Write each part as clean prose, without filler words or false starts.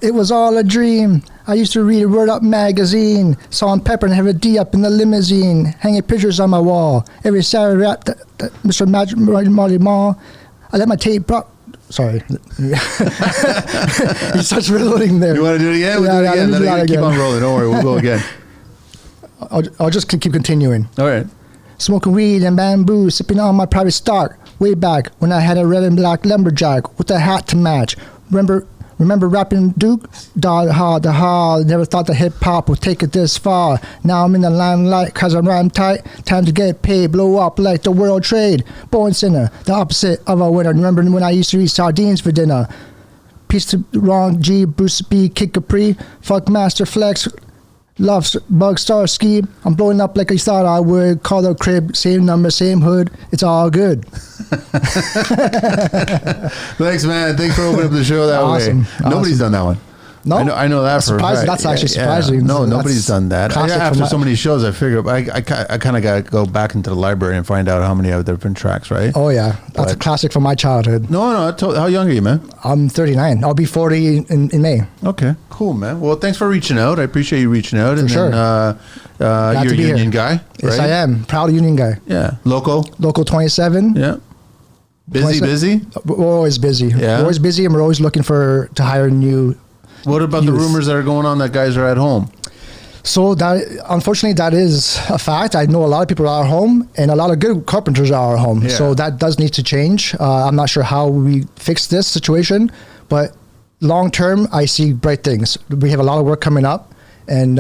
It was all a dream. I used to read a Word Up magazine. Salt and Pepper and have a D up in the limousine. Hanging pictures on my wall. Every Saturday at Mr. Marley Mall. I let my tape drop. Sorry. You starts reloading there. You want to do it again? We'll do it again. Keep on rolling. Don't worry. We'll go again. I'll just keep continuing. All right. Smoking weed and bamboo, sipping on my private stock. Way back when I had a red and black lumberjack with a hat to match. Remember rapping Duke? Da ha, never thought that hip-hop would take it this far. Now I'm in the limelight cause I rhyme tight. Time to get paid, blow up like the world trade. Born sinner, the opposite of a winner. Remember when I used to eat sardines for dinner? Peace to Wrong G, Bruce B, Kid Capri, Fuck Master Flex, Love Bug Star Ski. I'm blowing up like I thought I would. Call the crib, same number, same hood. It's all good. Thanks, man. Thanks for opening up the show that way. Nobody's done that one. No, I know that for a fact. That's actually surprising. No, nobody's done that. After so many shows, I figured I kind of got to go back into the library and find out how many other different tracks, right? Oh yeah, that's a classic from my childhood. No. How young are you, man? I'm 39. I'll be 40 in May. Okay, cool, man. Well, thanks for reaching out. I appreciate you reaching out. For sure. You're a union guy, right? Yes, I am. Proud union guy. Yeah. Local 27. Yeah. Busy? We're always busy. Yeah. We're always busy, and we're always looking to hire new. What about the rumors that are going on that guys are at home? So that, unfortunately, that is a fact. I know a lot of people are at home, and a lot of good carpenters are at home. Yeah. So that does need to change. I'm not sure how we fix this situation, but long term, I see bright things. We have a lot of work coming up, and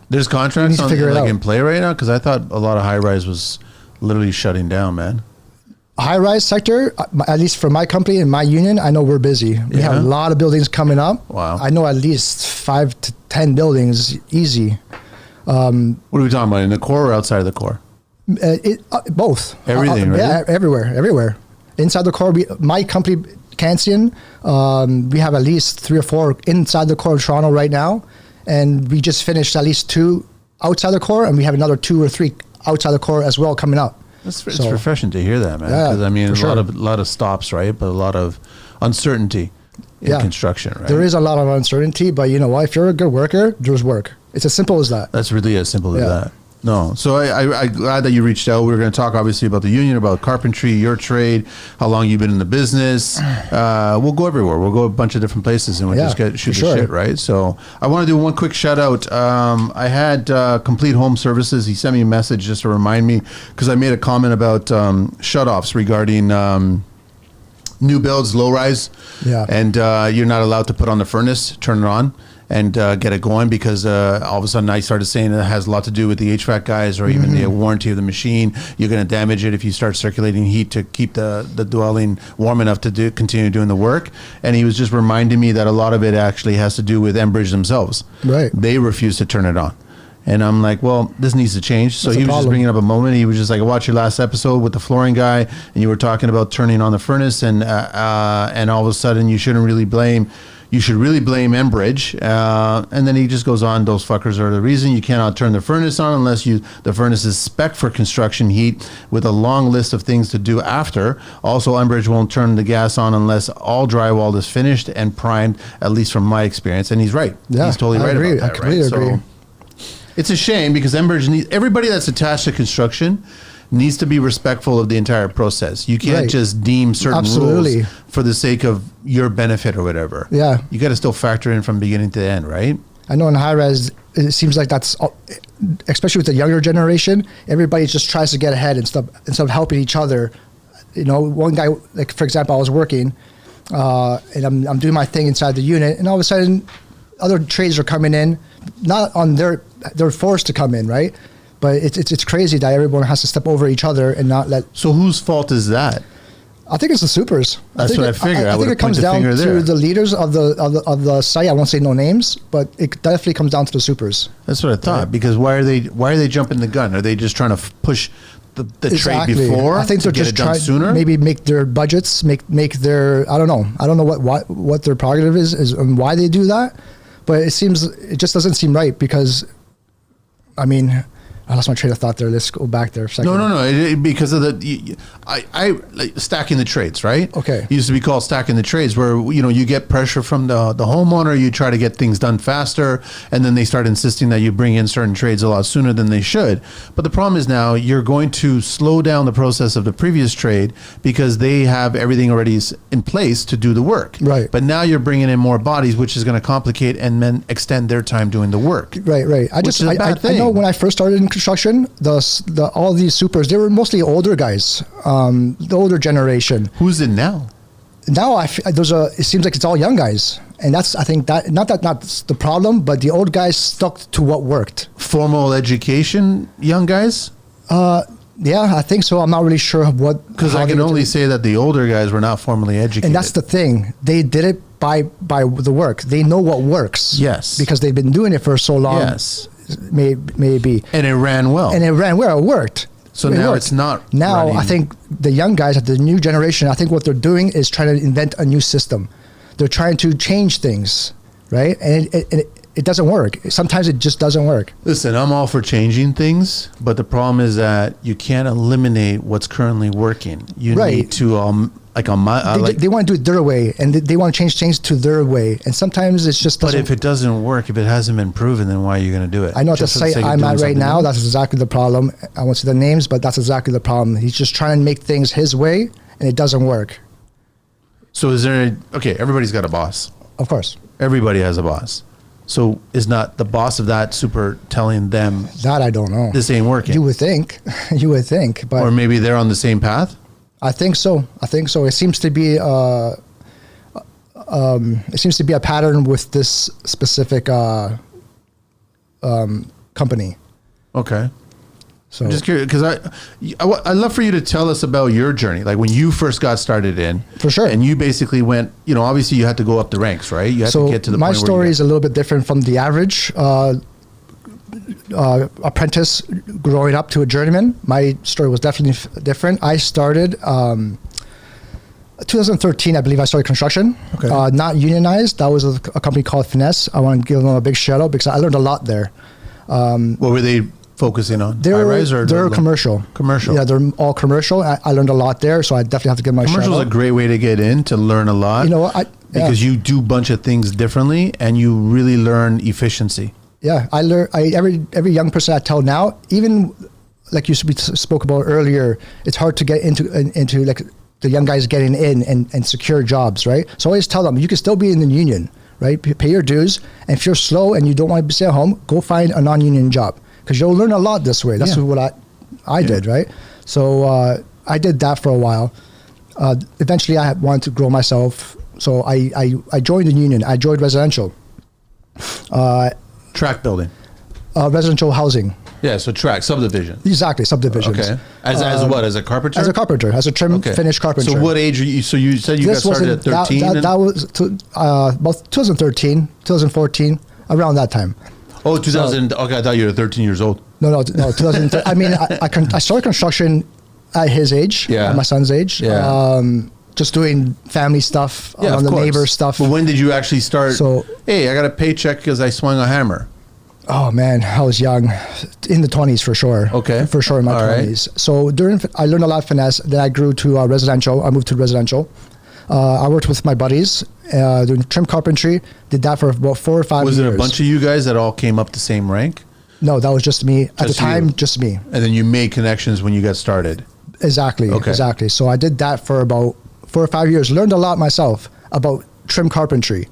there's contracts in play right now, because I thought a lot of high rise was literally shutting down, man. High-rise sector, at least for my company and my union, I know we're busy. We have a lot of buildings coming up. Wow. I know at least 5 to 10 buildings, easy. What are we talking about, in the core or outside of the core? Both. Everything, right? Yeah, everywhere. Inside the core, my company, Cansian, we have at least 3 or 4 inside the core of Toronto right now. And we just finished at least 2 outside the core, and we have another 2 or 3 outside the core as well coming up. It's refreshing to hear that, man. Because I mean, a lot of stops, right? But a lot of uncertainty in construction, right? There is a lot of uncertainty, but you know what? If you're a good worker, there's work. It's as simple as that. That's really as simple as that. No. So I'm glad that you reached out. We're going to talk obviously about the union, about carpentry, your trade, how long you've been in the business. We'll go everywhere. We'll go a bunch of different places and we'll just shoot the shit, right? So I want to do one quick shout out. I had Complete Home Services. He sent me a message just to remind me, because I made a comment about shutoffs regarding new builds, low rise. Yeah. And you're not allowed to put on the furnace, turn it on, and get it going, because all of a sudden I started saying it has a lot to do with the HVAC guys, or even the warranty of the machine. You're going to damage it if you start circulating heat to keep the dwelling warm enough to continue doing the work. And he was just reminding me that a lot of it actually has to do with Enbridge themselves. Right. They refuse to turn it on. And I'm like, well, this needs to change. So he was just bringing up a moment. He was just like, I watched your last episode with the flooring guy, and you were talking about turning on the furnace, and all of a sudden you should really blame Enbridge. And then he just goes on, those fuckers are the reason you cannot turn the furnace on unless the furnace is spec for construction heat with a long list of things to do after. Also, Enbridge won't turn the gas on unless all drywall is finished and primed, at least from my experience. And he's right. Yeah, he's totally right about that. I completely agree. So it's a shame, because Enbridge needs, everybody that's attached to construction needs to be respectful of the entire process. You can't just deem certain rules for the sake of your benefit or whatever. Yeah. You got to still factor in from beginning to end, right? I know in high res, it seems like that's, especially with the younger generation, everybody just tries to get ahead instead of helping each other. You know, one guy, like for example, I was working and I'm doing my thing inside the unit, and all of a sudden other trades are coming in, not on they're forced to come in, right? But it's crazy that everyone has to step over each other and not let. So whose fault is that? I think it's the supers. That's what I figured. I think it comes down to the leaders of the site. I won't say no names, but it definitely comes down to the supers. That's what I thought. Because why are they jumping the gun? Are they just trying to push the trade before? I think they're just trying sooner. Maybe make their budgets, make their. I don't know what their prerogative is and why they do that. But it just doesn't seem right, because, I mean, I lost my train of thought there. Let's go back there a second. No. Because of I like stacking the trades, right? Okay. It used to be called stacking the trades, where you get pressure from the homeowner. You try to get things done faster, and then they start insisting that you bring in certain trades a lot sooner than they should. But the problem is now you're going to slow down the process of the previous trade because they have everything already in place to do the work. Right. But now you're bringing in more bodies, which is going to complicate and then extend their time doing the work. Right. I know when I first started in construction, all these supers, they were mostly older guys, the older generation. Who's it now? Now it seems like it's all young guys, and that's not the problem, but the old guys stuck to what worked. Formal education, young guys. Yeah, I think so. I'm not really sure what. Because I can only say that the older guys were not formally educated, and that's the thing. They did it by the work. They know what works. Yes, because they've been doing it for so long. Yes. Maybe. And it ran well. It worked. So now it's not. Now running. I think the young guys, the new generation, I think what they're doing is trying to invent a new system. They're trying to change things, right? And it doesn't work. Sometimes it just doesn't work. Listen, I'm all for changing things, but the problem is that you can't eliminate what's currently working. You need to they want to do it their way, and they want to change things to their way, and sometimes it's just doesn't. But if it doesn't work, if it hasn't been proven, then why are you going to do it? I know at the site I'm at right now, that's exactly the problem. I won't say the names, but that's exactly the problem. He's just trying to make things his way, and it doesn't work. So is there everybody's got a boss. Of course. Everybody has a boss. So is not the boss of that super telling them that I don't know. This ain't working. You would think, but or maybe they're on the same path. I think so. It seems to be a pattern with this specific company. Okay. So I'm just curious because I'd love for you to tell us about your journey, like when you first got started in. For sure. And you basically went, obviously you had to go up the ranks, right? You had to get to the point where my story is a little bit different from the average apprentice growing up to a journeyman. My story was definitely different. I started 2013, I believe I started construction. Okay. Not unionized. That was a company called Finesse. I want to give them a big shout out because I learned a lot there. What were they focusing on? They're commercial. Commercial. Yeah, they're all commercial. I learned a lot there, so I definitely have to give my shout out. Commercial is a great way to get in, to learn a lot. Because you do a bunch of things differently and you really learn efficiency. Yeah, every young person I tell now, even like we spoke about earlier, it's hard to get into like the young guys getting in and secure jobs, right? So I always tell them, you can still be in the union, right? Pay your dues. And if you're slow and you don't want to stay at home, go find a non-union job because you'll learn a lot this way. That's what I did, right? So I did that for a while. Eventually, I wanted to grow myself. So I joined the union. I joined residential. Track building. Residential housing. Yeah, so track, subdivision. Exactly, subdivisions. Okay. As what? As a carpenter? As a carpenter, as a trim finish carpenter. So what age are you? So you said you got started at 13? That was about 2013, 2014, around that time. Oh, 2000. Okay, I thought you were 13 years old. No, 2013. I mean, I started construction at his age, at my son's age. Yeah. Just doing family stuff, on the neighbor stuff. But when did you actually start? Hey, I got a paycheck because I swung a hammer. Oh man, I was young, in the 20s for sure. Okay, for sure in my 20s. Right. So I learned a lot of finesse. Then I grew to residential. I moved to residential. I worked with my buddies doing trim carpentry. Did that for about 4 or 5 years. Was it a bunch of you guys that all came up the same rank? No, that was just me at the time. Just me. And then you made connections when you got started. Exactly. Okay. Exactly. So I did that for about 4 or 5 years. Learned a lot myself about trim carpentry.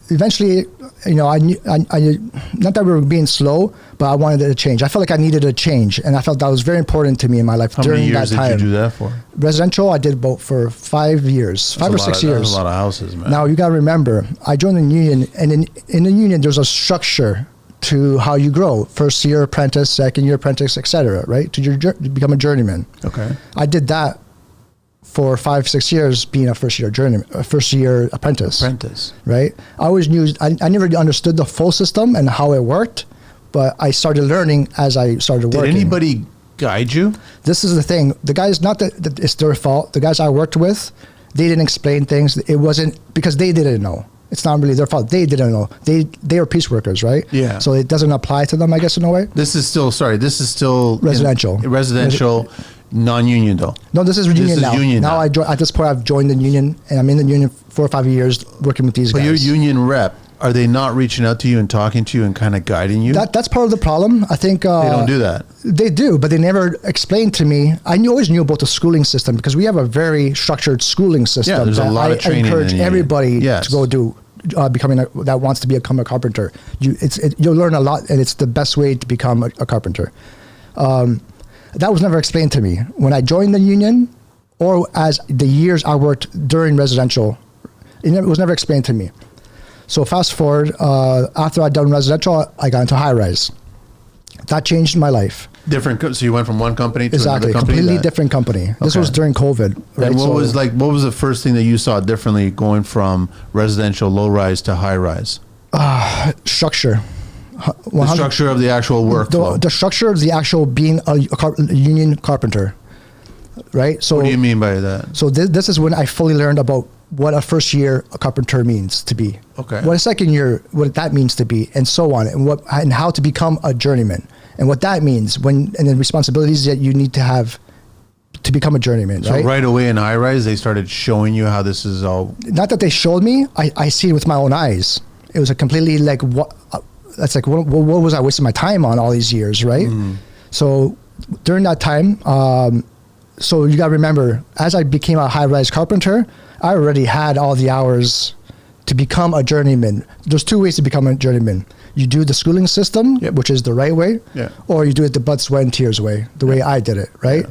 Eventually, I knew, not that we were being slow, but I wanted a change. I felt like I needed a change, and I felt that was very important to me in my life. How many years did you do that for? Residential, I did about for 5 years, 5 or 6 years. That's a lot of houses, man. Now, you got to remember, I joined the union, and in the union, there's a structure to how you grow. First year apprentice, second year apprentice, etc. Right? To become a journeyman. Okay. I did that for 5-6 years being a first year apprentice. Right? I always knew, I never understood the full system and how it worked, but I started learning as I started working. Did anybody guide you? This is the thing. The guys, not that it's their fault. The guys I worked with, they didn't explain things. It wasn't because they didn't know. It's not really their fault. They didn't know. They are piece workers, right? Yeah. So it doesn't apply to them, I guess, in a way. This is still Residential. Residential, non-union though. No, this is union This is now. union now. At this point, I've joined the union, and I'm in the union 4 or 5 years working with these But guys. your union rep, are they not reaching out to you and talking to you and kind of guiding you? That's part of the problem. I think they don't do that. They do, but they never explained to me. Always knew about the schooling system because we have a very structured schooling system. Yeah, there's a lot of training. I encourage everybody Yes. to go do that wants to become a carpenter. You'll learn a lot, and it's the best way to become a carpenter. That was never explained to me when I joined the union, or as the years I worked during residential. It was never explained to me. So fast forward, after I'd done residential, I got into high rise. That changed my life. Different. So you went from one company to another company? Completely different company. This was during COVID. Right? And what was the first thing that you saw differently going from residential low rise to high rise? Structure. The structure of the actual workflow. The structure of the actual being a union carpenter. Right? So what do you mean by that? So this is when I fully learned about what a first year a carpenter means to be. Okay. What a second year, what that means to be, and so on, and how to become a journeyman, and what that means and the responsibilities that you need to have to become a journeyman. So right away in high rise, they started showing you how this is all. Not that they showed me, I see it with my own eyes. It was a completely what was I wasting my time on all these years, right? So during that time, so you got to remember, as I became a high rise carpenter, I already had all the hours to become a journeyman. There's 2 ways to become a journeyman. You do the schooling system, which is the right way, or you do it the blood, sweat, and tears way, the way I did it, right?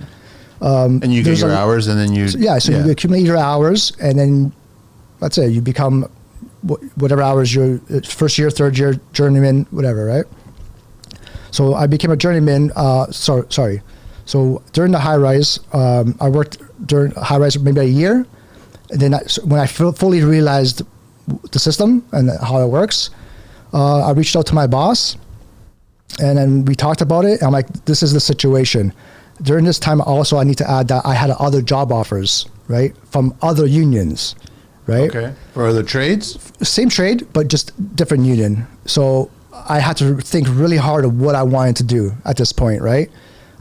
Yeah. And you get your hours, and then you... You accumulate your hours, and then that's it. You become whatever hours your first year, third year, journeyman, whatever, right? So I became a journeyman, sorry. So during the high rise, I worked during high rise maybe a year. And then when I fully realized the system and how it works, I reached out to my boss, and then we talked about it. I'm like, this is the situation. During this time, also, I need to add that I had other job offers, right, from other unions, right? Okay. For other trades? Same trade, but just different union. So I had to think really hard of what I wanted to do at this point, right?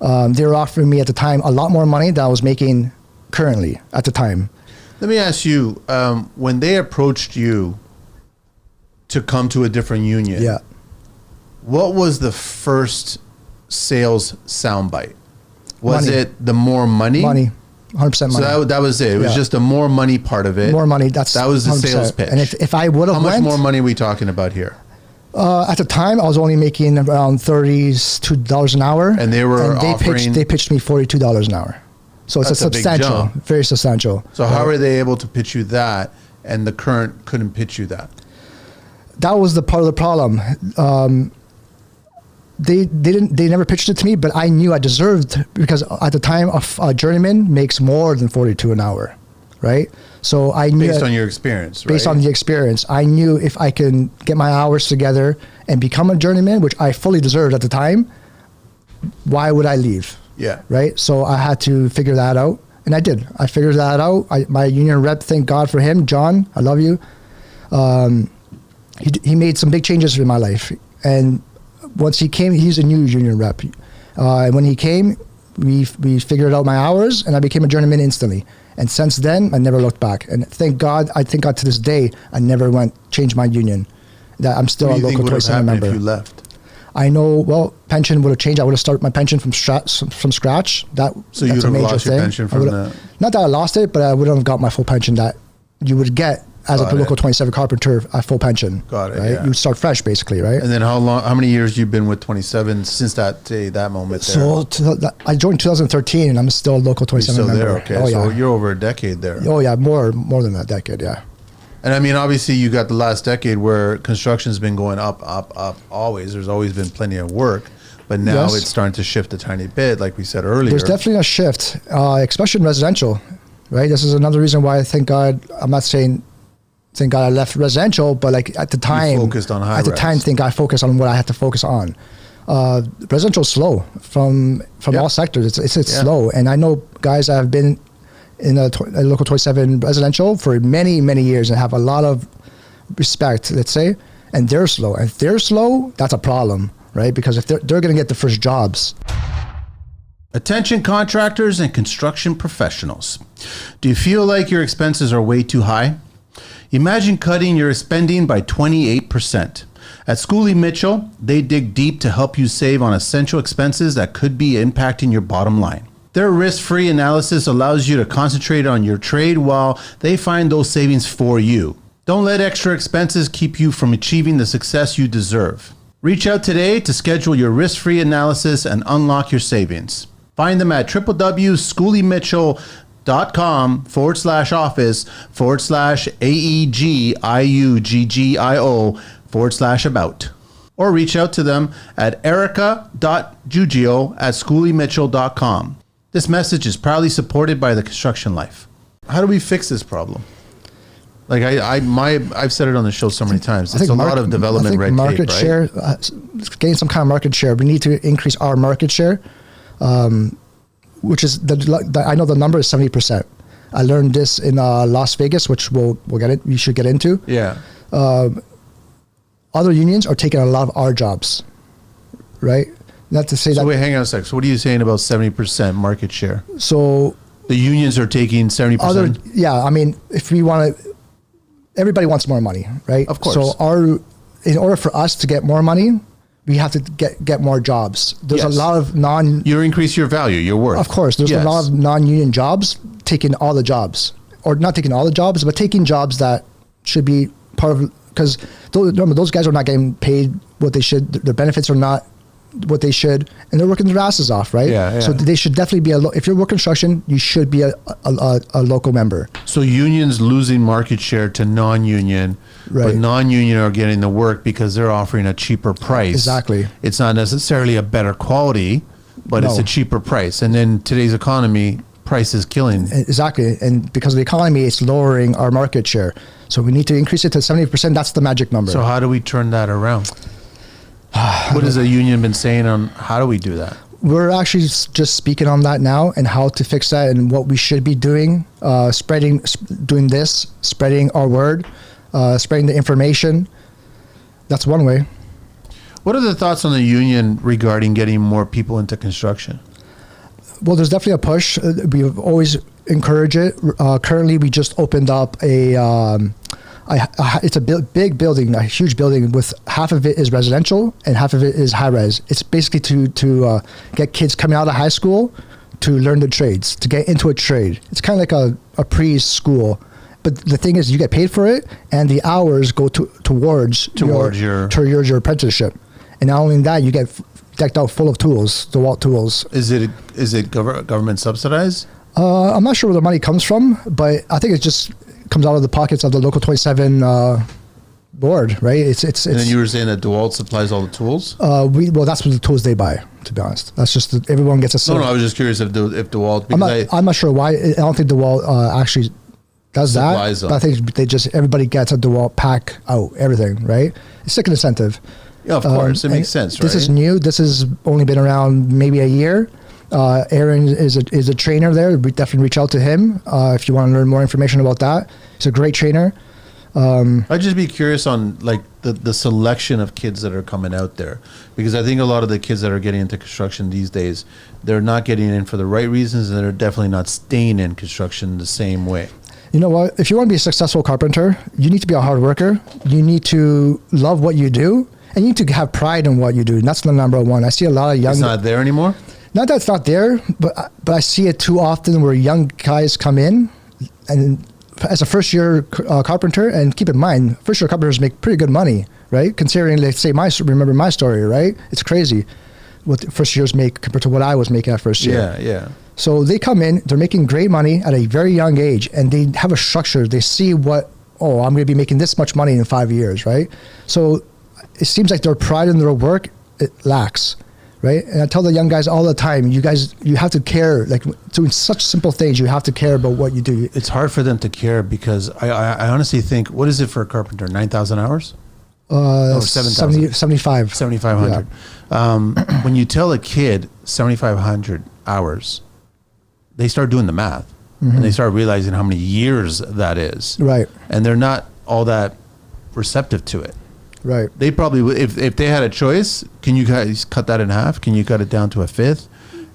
They were offering me at the time a lot more money than I was making currently at the time. Let me ask you, when they approached you to come to a different union, what was the first sales soundbite? Was it the more money? Money, 100% money. So that was it. It was just the more money part of it. More money. That was the 100%. Sales pitch. And if I would have how much more money are we talking about here? At the time, I was only making around $32 an hour. And they were offering... They pitched me $42 an hour. So it's a substantial, very substantial. So how are they able to pitch you that, and the current couldn't pitch you that? That was the part of the problem. They never pitched it to me, but I knew I deserved, because at the time a journeyman makes more than 42 an hour, right? So I knew, based on your experience, right? Based on the experience, I knew if I can get my hours together and become a journeyman, which I fully deserved at the time, why would I leave? Yeah. Right. So I had to figure that out, and I did. I figured that out. My union rep, thank God for him, John. I love you. He made some big changes in my life, and once he came, he's a new union rep. And when he came, we figured out my hours, and I became a journeyman instantly. And since then, I never looked back. And thank God, to this day, I never changed my union. That I'm still a local 27 member. If you left? I know, pension would have changed. I would have started my pension from scratch. So you would have lost your pension from that? Not that I lost it, but I wouldn't have got my full pension that you would get as a local 27 carpenter, a full pension. Got it, right? yeah. You would start fresh, basically, right? And then how many years you've been with 27 since that moment there? So I joined 2013, and I'm still a local 27 member. There, okay. So you're over a decade there. Oh, yeah, more than a decade, yeah. And I mean, obviously, you got the last decade where construction's been going up always. There's always been plenty of work, but now it's starting to shift a tiny bit, like we said earlier. There's definitely a shift, especially in residential, right? This is another reason why, thank God, I'm not saying thank God I left residential, but like at the time, you focused on high rise. At the time, think I focused on what I had to focus on. Residential is slow from all sectors. It's slow, and I know guys that have been in a local 27 residential for many, many years and have a lot of respect, let's say, and they're slow. And if they're slow, that's a problem, right? Because if they're going to get the first jobs. Attention contractors and construction professionals. Do you feel like your expenses are way too high? Imagine cutting your spending by 28%. At Schooley Mitchell, they dig deep to help you save on essential expenses that could be impacting your bottom line. Their risk-free analysis allows you to concentrate on your trade while they find those savings for you. Don't let extra expenses keep you from achieving the success you deserve. Reach out today to schedule your risk-free analysis and unlock your savings. Find them at www.schooleymitchell.com/AEGIUGGIO/about. Or reach out to them at erica.giugio@schooleymitchell.com. This message is proudly supported by the Construction Life. How do we fix this problem? Like I've said it on the show so many times. It's a lot of development red tape, market share, gain some kind of market share. We need to increase our market share. Which is I know the number is 70%. I learned this in Las Vegas, which we should get into. Yeah. Other unions are taking a lot of our jobs, right? Not to say that. So wait, hang on a sec. So what are you saying about 70% market share? So the unions are taking 70%. Yeah. I mean, if we want to, everybody wants more money, right? Of course. So in order for us to get more money, we have to get more jobs. There's a lot of You increase your value, your worth. Of course, there's a lot of non-union jobs taking all the jobs, or not taking all the jobs, but taking jobs that should be part of. Because remember, those guys are not getting paid what they should. Their benefits are not what they should, and they're working their asses off, right? Yeah. So they should definitely be if you're working construction, you should be a local member. So unions losing market share to non-union, but non-union are getting the work because they're offering a cheaper price. Exactly. It's not necessarily a better quality, but it's a cheaper price. And then today's economy, price is killing. Exactly. And because of the economy, it's lowering our market share. So we need to increase it to 70%. That's the magic number. So how do we turn that around? What has the union been saying on how do we do that? We're actually just speaking on that now and how to fix that and what we should be doing, spreading our word, spreading the information. That's one way. What are the thoughts on the union regarding getting more people into construction? Well, there's definitely a push. We've always encouraged it. Currently, we just opened up it's a big building, a huge building with half of it is residential and half of it is high res. It's basically to get kids coming out of high school to learn the trades, to get into a trade. It's kind of like a preschool. But the thing is, you get paid for it, and the hours go towards your apprenticeship. And not only that, you get decked out full of tools, DeWalt tools. Is it government subsidized? I'm not sure where the money comes from, but I think it just comes out of the pockets of the Local 27 board, right? It's. And then you were saying that DeWalt supplies all the tools? Well, that's what the tools they buy. To be honest, that's just everyone gets a. No, I was just curious if DeWalt. I'm not sure why. I don't think DeWalt actually does that. But I think everybody gets a DeWalt pack out everything, right? It's like an incentive. Yeah, of course, it makes sense. Right? This is new. This has only been around maybe a year. Aaron is a trainer there. We definitely reach out to him if you want to learn more information about that. He's a great trainer. I'd just be curious on like the selection of kids that are coming out there, because I think a lot of the kids that are getting into construction these days, they're not getting in for the right reasons, and they're definitely not staying in construction the same way. You know what? If you want to be a successful carpenter, you need to be a hard worker. You need to love what you do, and you need to have pride in what you do. And that's the number one. I see a lot of young. It's not there anymore? Not that it's not there, but I see it too often where young guys come in and as a first-year carpenter, and keep in mind, first-year carpenters make pretty good money, right? Considering, let's say, remember my story, right? It's crazy what first years make compared to what I was making at first year. Yeah. So they come in, they're making great money at a very young age, and they have a structure. They see I'm going to be making this much money in 5 years, right? So it seems like their pride in their work, it lacks. Right? And I tell the young guys all the time, you have to care, like doing such simple things, you have to care about what you do. It's hard for them to care because I honestly think, what is it for a carpenter? 9,000 hours? 7,000. 75. 7,500. Yeah. When you tell a kid 7,500 hours, they start doing the math and they start realizing how many years that is. Right. And they're not all that receptive to it. Right. They probably would, if they had a choice, can you guys cut that in half? Can you cut it down to a fifth?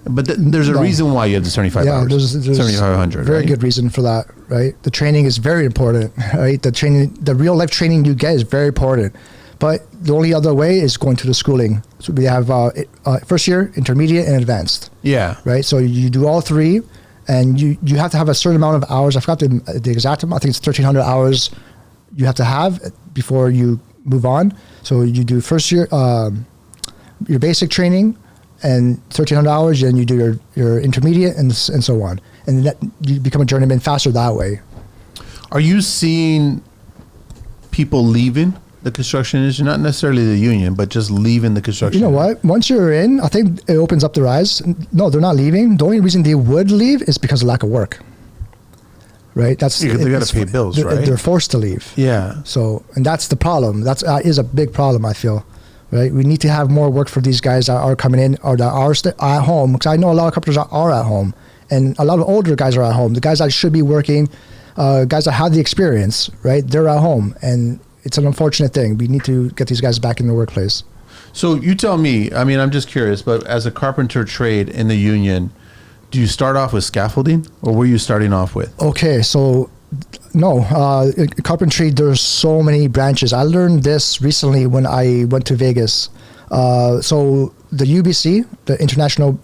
But there's a reason why you have the 75 hours. There's 7,500. Very good reason for that, right? The training is very important, right? The real life training you get is very important. But the only other way is going to the schooling. So we have first year, intermediate, and advanced. Yeah. Right. So you do all three, and you have to have a certain amount of hours. I forgot the exact amount. I think it's 1,300 hours you have to have before you move on. So you do first year your basic training and 1,300 hours, then you do your intermediate and so on, and that you become a journeyman faster that way. Are you seeing people leaving the construction industry, not necessarily the union, but just leaving the construction? You know what? Once you're in, I think it opens up their eyes. No, they're not leaving. The only reason they would leave is because of lack of work. Right? That's they got to pay bills, right? They're forced to leave. Yeah. So, and that's the problem. That is a big problem, I feel. Right? We need to have more work for these guys that are coming in or that are at home. Because I know a lot of carpenters are at home, and a lot of older guys are at home. The guys that should be working, guys that have the experience, right? They're at home, and it's an unfortunate thing. We need to get these guys back in the workplace. So you tell me. I mean, I'm just curious, but as a carpenter trade in the union, do you start off with scaffolding, or were you starting off with? Okay, so no, carpentry, there's so many branches. I learned this recently when I went to Vegas. So the UBC, the International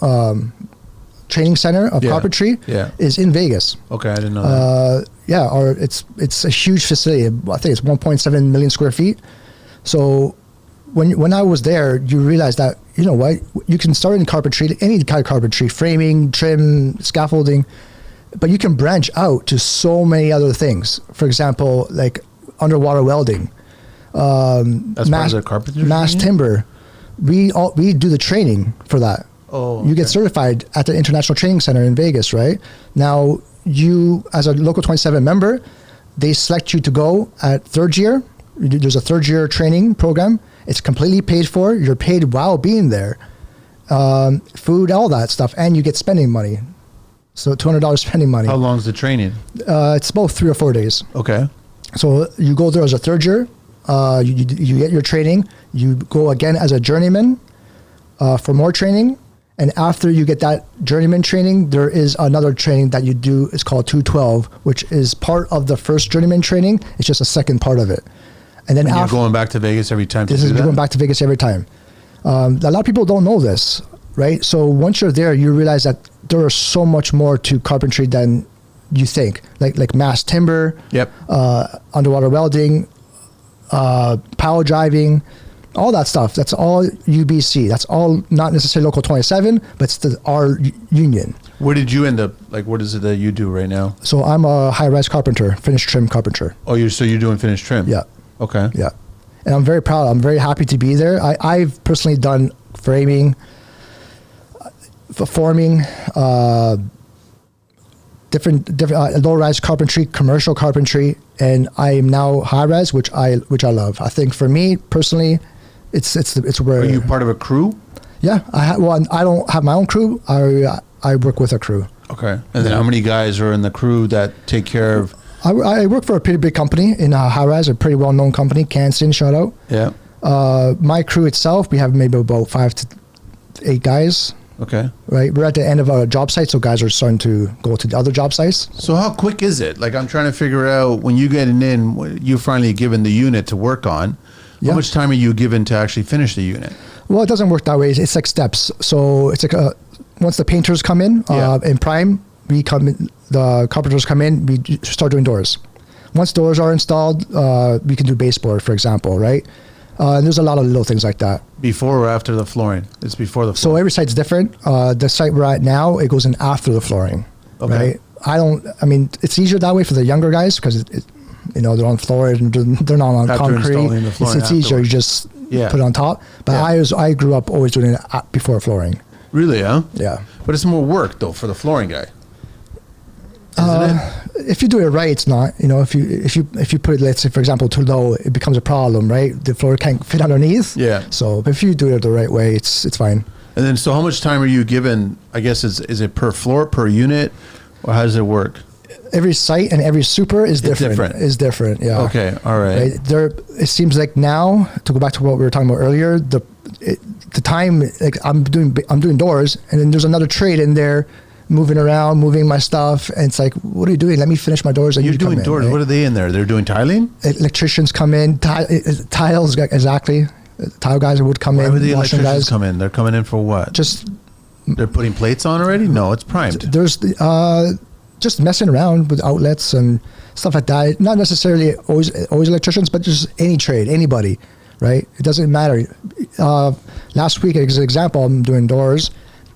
Training Center of Carpentry, is in Vegas. Okay, I didn't know that. Yeah, or it's a huge facility. I think it's 1.7 million square feet. So when I was there, you realize that, you know what, you can start in carpentry, any kind of carpentry, framing, trim, scaffolding, but you can branch out to so many other things. For example, like underwater welding, that's part of the carpentry mass timber. We do the training for that. Oh, okay. You get certified at the International Training Center in Vegas, right? Now, you, as a Local 27 member, they select you to go at third year. There's a third year training program. It's completely paid for. You're paid while being there. Food, all that stuff. And you get spending money. So $200 spending money. How long is the training? It's about 3 or 4 days. Okay. So you go there as a third year. You get your training. You go again as a journeyman for more training. And after you get that journeyman training, there is another training that you do. It's called 212, which is part of the first journeyman training. It's just a second part of it. And then you're going back to Vegas every time. This is going back to Vegas every time. A lot of people don't know this, right? So once you're there, you realize that there is so much more to carpentry than you think. Like mass timber, underwater welding, power driving, all that stuff. That's all UBC. That's all not necessarily Local 27, but it's our union. Where did you end up? Like, what is it that you do right now? So I'm a high-rise carpenter, finished trim carpenter. Oh, you're doing finished trim? Yeah. Okay. Yeah. And I'm very proud. I'm very happy to be there. I've personally done framing, forming, different low-rise carpentry, commercial carpentry, and I am now high-rise, which I love. I think for me personally, it's where. Are you part of a crew? Yeah. I don't have my own crew. I work with a crew. Okay. And then how many guys are in the crew that take care of? I work for a pretty big company in high-rise, a pretty well-known company, Canson, shout out. Yeah. My crew itself, we have maybe about 5 to 8 guys. Okay. Right. We're at the end of our job site, so guys are starting to go to the other job sites. So how quick is it? Like, I'm trying to figure out, when you get in, you finally given the unit to work on, how much time are you given to actually finish the unit? Well, it doesn't work that way. It's like steps. So it's like once the painters come in prime, the carpenters come in, we start doing doors. Once doors are installed, we can do baseboard, for example, right? And there's a lot of little things like that. Before or after the flooring? It's before the flooring. So every site's different. The site we're at now, it goes in after the flooring, right? It's easier that way for the younger guys because they're on floor and they're not on concrete. It's easier, you just put it on top. But I grew up always doing it before flooring. Really, huh? Yeah. But it's more work though for the flooring guy. If you do it right, it's not. If you put it, let's say, for example, too low, it becomes a problem, right? The floor can't fit underneath. Yeah. So if you do it the right way, it's fine. And then, so how much time are you given? I guess is it per floor, per unit, or how does it work? every site and every super is different. Is different. Yeah. Okay. All right. There, it seems like now, to go back to what we were talking about earlier, the time, like I'm doing doors, and then there's another trade in there, moving around, moving my stuff, and it's like, what are you doing? Let me finish my doors. And you're doing doors. Right? What are they in there? They're doing tiling. Electricians come in. Tiles, exactly. Tile guys would come in. Why would the electricians come in? They're coming in for what? They're putting plates on already? No, it's primed. There's just messing around with outlets and stuff like that. Not necessarily always electricians, but just any trade, anybody, right? It doesn't matter. Last week, as an example, I'm doing doors,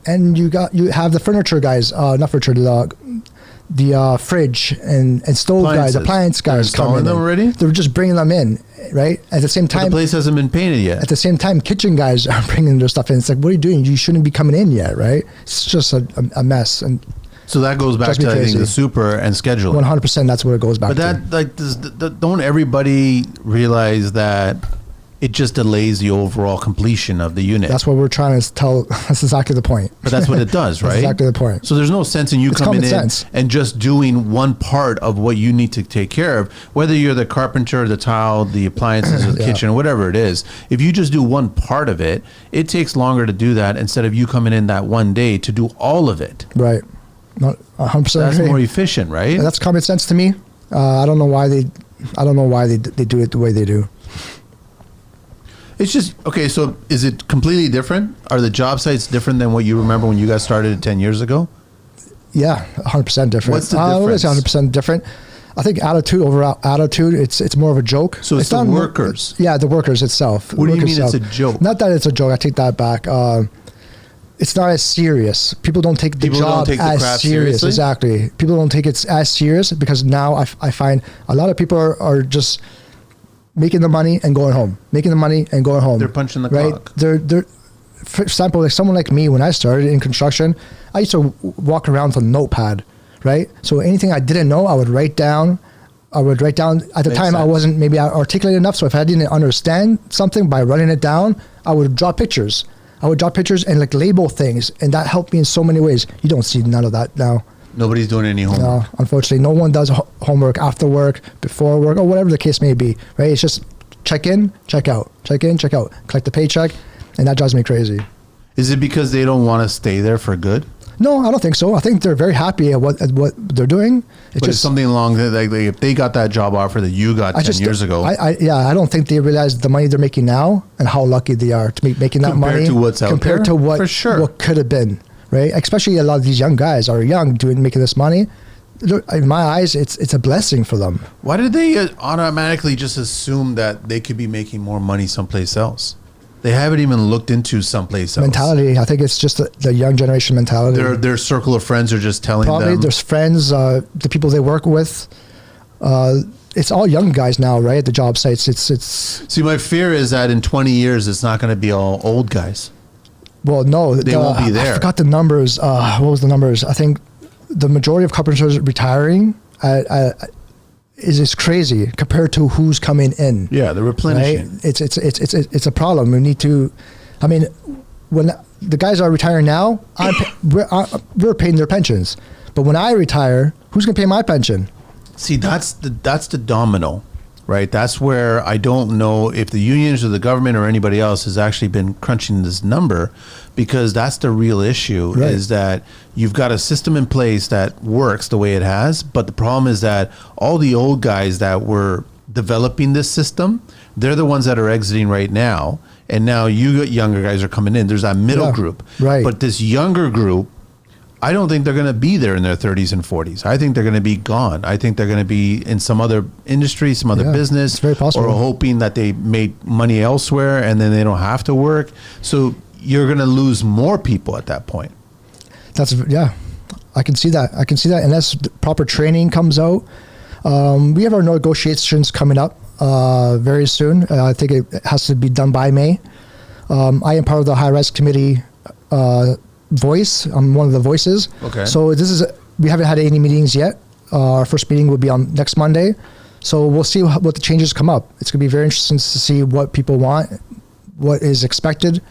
and you have the furniture guys, not furniture, the fridge and stove guys, appliance guys coming in. Them already? They're just bringing them in, right? At the same time, but the place hasn't been painted yet. At the same time, kitchen guys are bringing their stuff in. It's like, what are you doing? You shouldn't be coming in yet, right? It's just a mess. And so that goes back to, I think, the super and scheduling. 100%, that's what it goes back to. But that, like, don't everybody realize that it just delays the overall completion of the unit? That's what we're trying to tell. That's exactly the point. But that's what it does, right? That's exactly the point. So there's no sense in you coming in and just doing one part of what you need to take care of, whether you're the carpenter, the tile, the appliances, or the kitchen, whatever it is. If you just do one part of it, it takes longer to do that instead of you coming in that one day to do all of it. Right. Not 100%. That's more efficient, right? That's common sense to me. I don't know why they do it the way they do. It's just, okay, so is it completely different? Are the job sites different than what you remember when you guys started 10 years ago? Yeah, 100% different. What's the difference? It's 100% different. I think overall attitude, it's more of a joke. So it's the workers? The workers itself. What do you mean it's a joke? Not that it's a joke. I take that back. It's not as serious. People don't take the job as serious. Exactly. People don't take it as serious because now I find a lot of people are just making the money and going home. Making the money and going home. They're punching the clock. They're, for example, like someone like me, when I started in construction, I used to walk around with a notepad, right? So anything I didn't know, I would write down. At the time, I wasn't maybe articulate enough. So if I didn't understand something by writing it down, I would draw pictures. And like label things, and that helped me in so many ways. You don't see none of that now. Nobody's doing any homework. No, unfortunately, no one does homework after work, before work, or whatever the case may be. Right? It's just check in, check out, check in, check out, collect the paycheck, and that drives me crazy. Is it because they don't want to stay there for good? No, I don't think so. I think they're very happy at what they're doing. It's something along that, like if they got that job offer that you got 10 years ago. I don't think they realize the money they're making now and how lucky they are to be making that money compared to what's out there. Compared to what for sure. What could have been, right? Especially a lot of these young guys are young making this money. In my eyes, it's a blessing for them. Why did they automatically just assume that they could be making more money someplace else? They haven't even looked into someplace else. Mentality. I think it's just the young generation mentality. Their circle of friends are just telling them. Probably there's friends, the people they work with. It's all young guys now, right? At the job sites. It's. See, my fear is that in 20 years, it's not going to be all old guys. Well, no. They won't be there. I forgot the numbers. What was the numbers? I think the majority of carpenters retiring is crazy compared to who's coming in. Yeah, they're replenishing. Right? It's a problem. We need to. I mean, when the guys are retiring now, we're paying their pensions. But when I retire, who's going to pay my pension? See, that's the domino, right? That's where I don't know if the unions or the government or anybody else has actually been crunching this number, because that's the real issue, right. Is that you've got a system in place that works the way it has, but the problem is that all the old guys that were developing this system, they're the ones that are exiting right now, and now younger guys are coming in. There's that middle group, right? But this younger group, I don't think they're going to be there in their 30s and 40s. I think they're going to be gone. I think they're going to be in some other industry, some other business, it's very possible. Or hoping that they make money elsewhere and then they don't have to work. So you're going to lose more people at that point. I can see that. Unless the proper training comes out. We have our negotiations coming up very soon. I think it has to be done by May. I am part of the high-rise committee voice. I'm one of the voices. Okay. So we haven't had any meetings yet. Our first meeting will be on next Monday. So we'll see what the changes come up. It's going to be very interesting to see what people want, what is expected,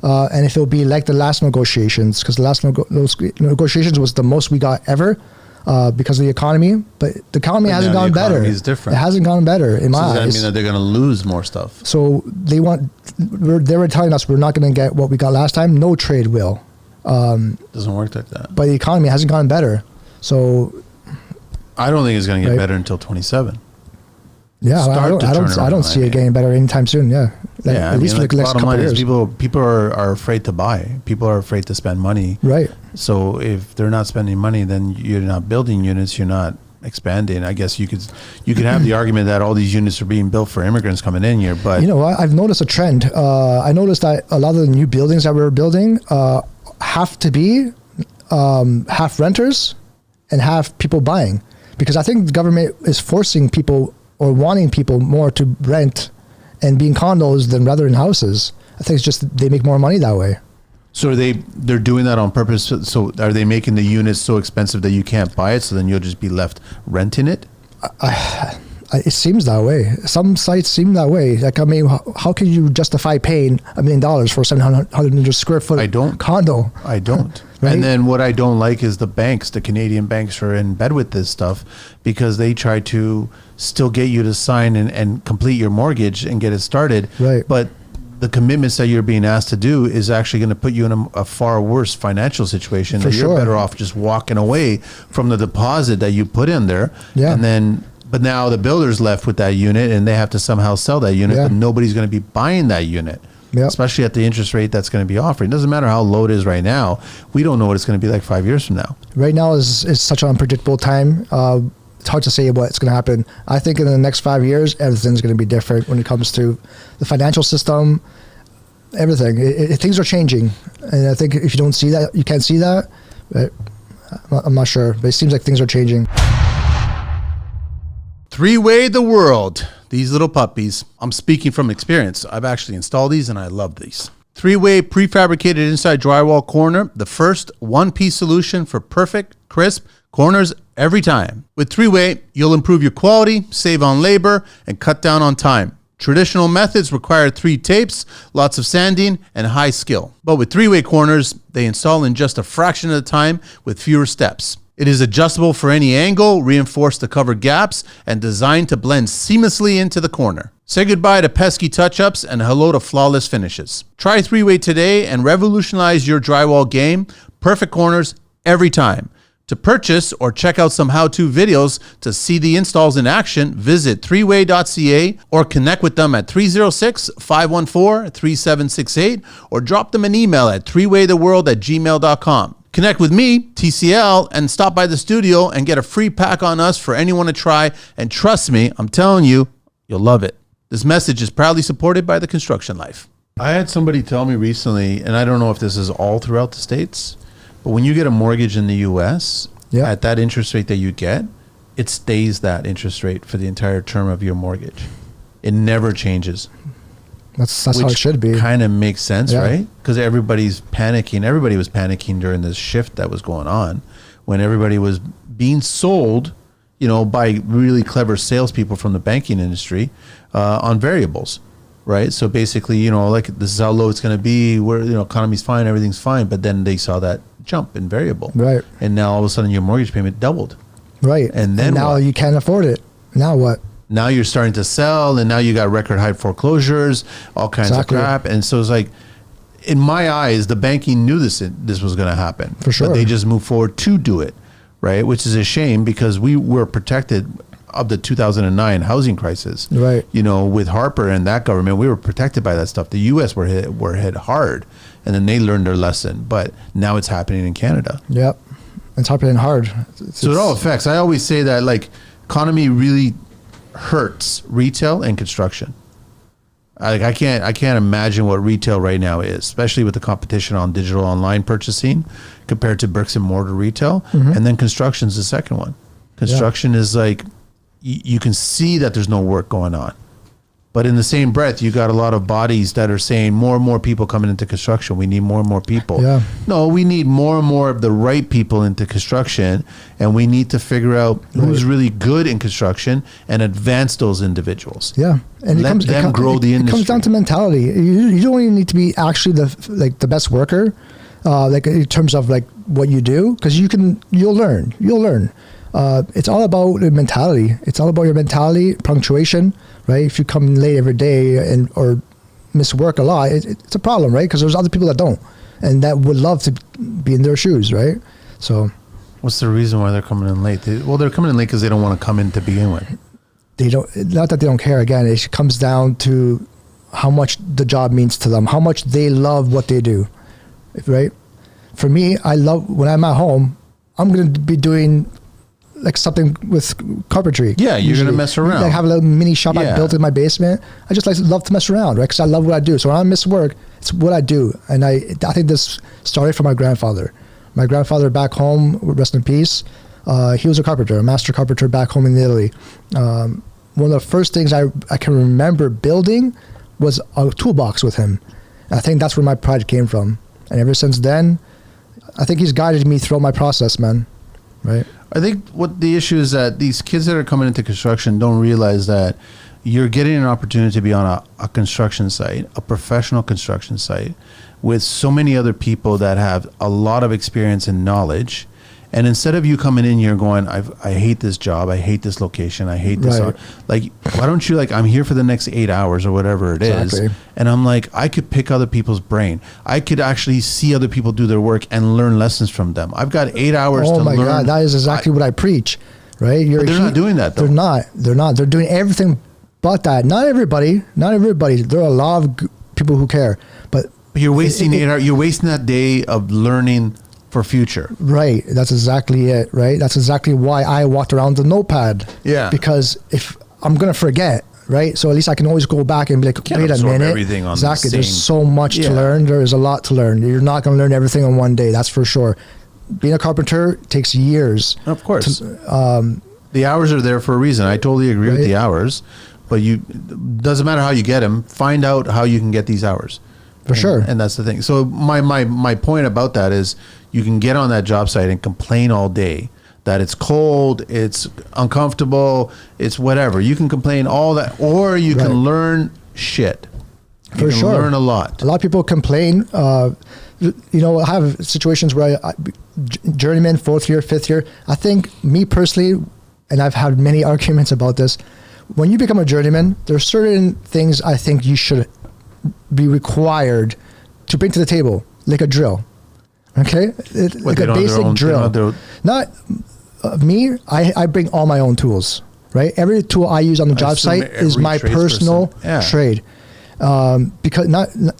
and if it'll be like the last negotiations, because the last negotiations was the most we got ever. because of the economy. But the economy hasn't gotten better. Is different. It hasn't gotten better in my eyes. Does that mean that they're going to lose more stuff? So they were telling us we're not going to get what we got last time. No trade will. Doesn't work like that. But the economy hasn't gotten better. So I don't think it's going to get better until 27. Yeah, I don't see it getting better anytime soon. Yeah, at least for the next couple of years. People are afraid to buy. People are afraid to spend money. Right. So if they're not spending money, then you're not building units. You're not expanding. I guess you could have the argument that all these units are being built for immigrants coming in here. But you know what? I've noticed a trend. I noticed that a lot of the new buildings that we're building have to be half renters and half people buying, because I think the government is forcing people or wanting people more to rent and be in condos than rather in houses. I think it's just they make more money that way. So they're doing that on purpose. So are they making the units so expensive that you can't buy it, so then you'll just be left renting it? It seems that way. Some sites seem that way. Like, I mean, how can you justify paying $1 million for 700 square foot condo? I don't. Right? And then what I don't like is the banks, the Canadian banks are in bed with this stuff because they try to still get you to sign and complete your mortgage and get it started. Right. But the commitments that you're being asked to do is actually going to put you in a far worse financial situation. For You're sure. better off just walking away from the deposit that you put in there. Yeah. And then, but now the builder's left with that unit and they have to somehow sell that unit, Yeah. but nobody's going to be buying that unit. Yep. Especially at the interest rate that's going to be offered. It doesn't matter how low it is right now. We don't know what it's going to be like 5 years from now. Right now is such an unpredictable time. It's hard to say what's going to happen. I think in the next 5 years, everything's going to be different when it comes to the financial system, everything. Things are changing. And I think if you don't see that, you can't see that. I'm not sure, but it seems like things are changing. Three-way the world. These little puppies. I'm speaking from experience. I've actually installed these and I love these. Three-way prefabricated inside drywall corner. The first one-piece solution for perfect, crisp corners every time. With three-way, you'll improve your quality, save on labor, and cut down on time. Traditional methods require 3 tapes, lots of sanding, and high skill. But with three-way corners, they install in just a fraction of the time with fewer steps. It is adjustable for any angle, reinforced to cover gaps, and designed to blend seamlessly into the corner. Say goodbye to pesky touch-ups and hello to flawless finishes. Try three-way today and revolutionize your drywall game. Perfect corners every time. To purchase or check out some how-to videos to see the installs in action, visit threeway.ca or connect with them at 306-514-3768 or drop them an email at threewaytheworld@gmail.com. Connect with me, TCL, and stop by the studio and get a free pack on us for anyone to try. And trust me, I'm telling you, you'll love it. This message is proudly supported by the Construction Life. I had somebody tell me recently, and I don't know if this is all throughout the States, but when you get a mortgage in the U.S., at that interest rate that you get, it stays that interest rate for the entire term of your mortgage. It never changes. That's how it should be. Kind of makes sense, right? Because everybody's panicking. Everybody was panicking during this shift that was going on when everybody was being sold, by really clever salespeople from the banking industry on variables, right? So basically, like this is how low it's going to be. Where economy's fine, everything's fine, but then they saw that jump in variable, right? And now all of a sudden your mortgage payment doubled, right? And then now you can't afford it. Now what? Now you're starting to sell, and now you got record high foreclosures, all kinds of crap. And so it's like, in my eyes, the banking knew this was going to happen. For sure. But they just moved forward to do it, right? Which is a shame because we were protected of the 2009 housing crisis. Right. With Harper and that government, we were protected by that stuff. The U.S. were hit hard, and then they learned their lesson. But now it's happening in Canada. Yep. It's happening hard. So it all affects. I always say that, economy really hurts retail and construction. I can't imagine what retail right now is, especially with the competition on digital online purchasing compared to bricks and mortar retail. Mm-hmm. And then construction is the second one. Construction is you can see that there's no work going on. But in the same breath, you got a lot of bodies that are saying more and more people coming into construction. We need more and more people. Yeah. No, we need more and more of the right people into construction, and we need to figure out who's really good in construction and advance those individuals. Yeah, and let them grow the industry. It comes down to mentality. You don't even need to be actually the best worker, in terms of what you do, because you'll learn. It's all about the mentality. It's all about your mentality, punctuation, right? If you come in late every day or miss work a lot, it's a problem, right? Because there's other people that don't, and that would love to be in their shoes, right? So, what's the reason why they're coming in late? They're coming in late because they don't want to come in to begin with. They don't. Not that they don't care. Again, it comes down to how much the job means to them, how much they love what they do, right? For me, I love when I'm at home. I'm going to be doing like something with carpentry. Yeah, you're going to mess around. Like have a little mini shop I built in my basement. I just love to mess around, right? Because I love what I do. So when I miss work, it's what I do. And I think this started from my grandfather. My grandfather back home, rest in peace, he was a carpenter, a master carpenter back home in Italy. One of the first things I can remember building was a toolbox with him. And I think that's where my pride came from. And ever since then, I think he's guided me throughout my process, man. Right? I think what the issue is that these kids that are coming into construction don't realize that you're getting an opportunity to be on a construction site, a professional construction site, with so many other people that have a lot of experience and knowledge. And instead of you coming in here going, I hate this job, I hate this location, I hate this. Right. Like, why don't you, like, I'm here for the next 8 hours or whatever it is. And I'm like, I could pick other people's brain. I could actually see other people do their work and learn lessons from them. I've got 8 hours to learn. Oh my God, that is exactly what I preach, right? But they're not doing that, though. They're not. They're doing everything but that. Not everybody. There are a lot of people who care. But you're wasting 8 hours. You're wasting that day of learning for future. Right. That's exactly it, right? That's exactly why I walked around the notepad. Yeah. Because if I'm going to forget, right? So at least I can always go back and be like, wait a minute. Everything on exactly. There's so much to learn. There is a lot to learn. You're not going to learn everything in one day. That's for sure. Being a carpenter takes years. Of course. The hours are there for a reason. I totally agree with the hours, but doesn't matter how you get them. Find out how you can get these hours. For sure. And that's the thing. So my point about that is you can get on that job site and complain all day that it's cold, it's uncomfortable, it's whatever. You can complain all that, or you can learn shit. You can learn a lot. A lot of people complain. I have situations where journeyman, 4th year, 5th year. I think me personally, and I've had many arguments about this, when you become a journeyman, there's certain things I think you should be required to bring to the table, like a drill. Okay? Like a basic drill. Not me, I bring all my own tools, right? Every tool I use on the job site is my personal trade. Because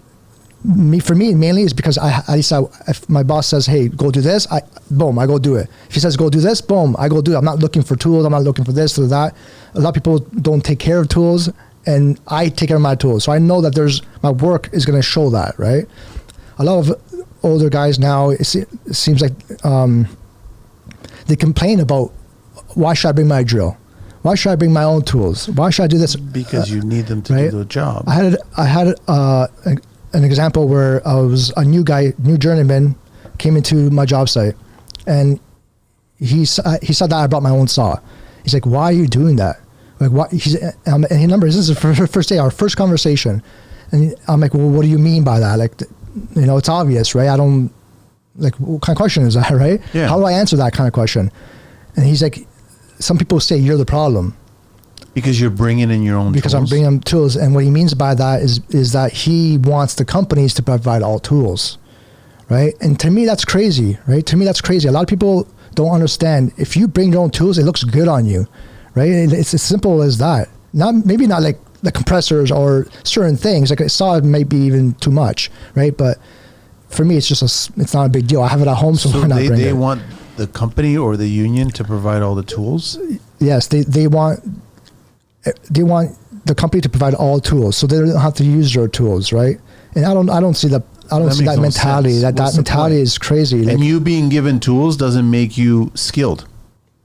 for me mainly is because if my boss says, hey, go do this, I go do it. If he says go do this, boom, I go do it. I'm not looking for tools, I'm not looking for this or that. A lot of people don't take care of tools, and I take care of my tools. So I know that my work is going to show that, right? A lot of older guys now, it seems like they complain about, why should I bring my drill? Why should I bring my own tools? Why should I do this? Because you need them to do the job. I had an example where I was a new journeyman, came into my job site, and he saw that I brought my own saw. He's like, why are you doing that? Like, what? And he remembers, this is the first day, our first conversation. And I'm like, well, what do you mean by that? Like, it's obvious, right? I don't, like, what kind of question is that, right? Yeah. How do I answer that kind of question? And he's like, some people say you're the problem. Because you're bringing in your own because tools. I'm bringing in tools. And what he means by that is that he wants the companies to provide all tools, right? And to me, that's crazy, right? To me, that's crazy. A lot of people don't understand. If you bring your own tools, it looks good on you, right? It's as simple as that. Maybe not like the compressors or certain things. Like I saw it might be even too much, right? But for me, it's not a big deal. I have it at home, so why not bring it? They want the company or the union to provide all the tools? Yes, they want the company to provide all tools, so they don't have to use their tools, right? And I don't see that. I don't see that mentality. That mentality is crazy. And you being given tools doesn't make you skilled.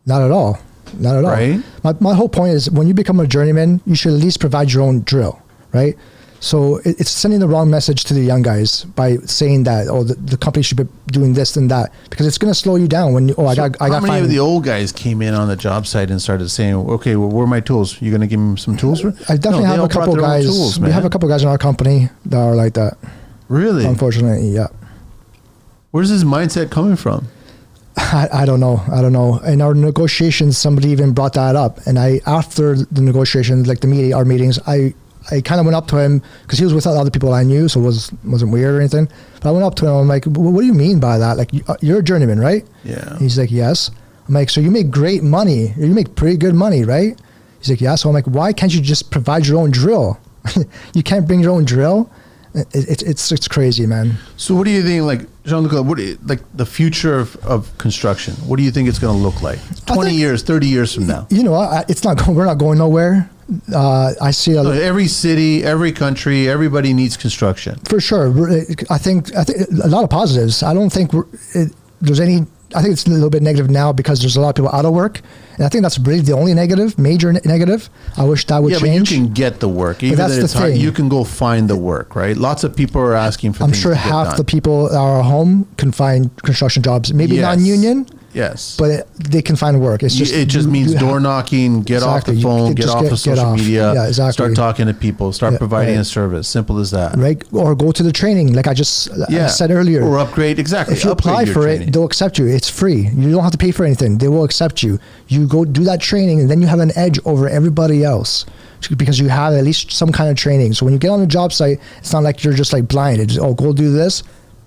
Not at all. Not at all. Right? My whole point is, when you become a journeyman, you should at least provide your own drill, right? So it's sending the wrong message to the young guys by saying that, the company should be doing this and that, because it's going to slow you down when How many of the old guys came in on the job site and started saying, okay, well, where are my tools? You going to give me some tools? I definitely have a couple guys. We have a couple guys in our company that are like that. Really? Unfortunately, yeah. Where's this mindset coming from? I don't know. In our negotiations, somebody even brought that up. And after the negotiations, like our meetings, I kind of went up to him because he was with other people I knew, so it wasn't weird or anything. But I went up to him. I'm like, what do you mean by that? Like, you're a journeyman, right? Yeah. He's like, yes. I'm like, so you make great money. You make pretty good money, right? He's like, yeah. So I'm like, why can't you just provide your own drill? You can't bring your own drill? It's crazy, man. So what do you think, like, Gianluca, like the future of construction? What do you think it's going to look like 20 years, 30 years from now? You know, we're not going nowhere. I see every city, every country, everybody needs construction. For sure. I think a lot of positives. I don't think there's any. I think it's a little bit negative now because there's a lot of people out of work, and I think that's really the only major negative. I wish that would change. But you can get the work. Even that's the thing. You can go find the work, right? Lots of people are asking for. I'm sure half the people that are home can find construction jobs. Maybe non-union. Yes, but they can find work. It just means door knocking, get off the phone, get off of social media, start talking to people, start providing a service. Simple as that. Right, or go to the training, like I said earlier, or upgrade. Exactly. If you apply for it, they'll accept you. It's free. You don't have to pay for anything. They will accept you. You go do that training, and then you have an edge over everybody else because you have at least some kind of training. So when you get on the job site, it's not like you're just like blinded. Just, go do this.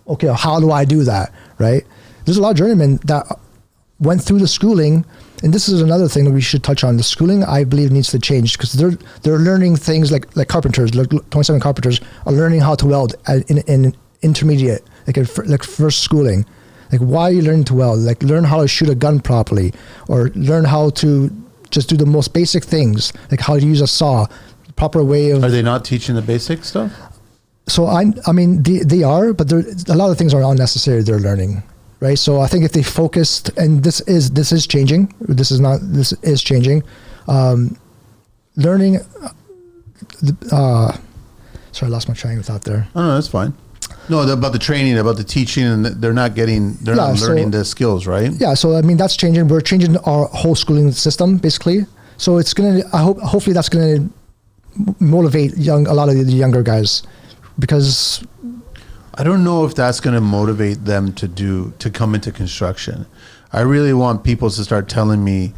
Okay, how do I do that? Right? There's a lot of journeymen that went through the schooling, and this is another thing that we should touch on. The schooling, I believe, needs to change because they're learning things like carpenters, like 27 carpenters are learning how to weld in intermediate, like first schooling. Like, why are you learning to weld? Like, learn how to shoot a gun properly, or learn how to just do the most basic things, like how to use a saw, proper way of. Are they not teaching the basic stuff? So I mean, they are, but a lot of things are unnecessary. They're learning. Right, so I think if they focused, and this is changing. This is changing. Learning. Sorry, I lost my train of thought there. Oh no, that's fine. No, about the training, about the teaching, and they're not learning the skills, right? Yeah, so I mean that's changing. We're changing our whole schooling system basically. So it's gonna. Hopefully that's gonna motivate a lot of the younger guys, because. I don't know if that's going to motivate them to come into construction. I really want people to start telling me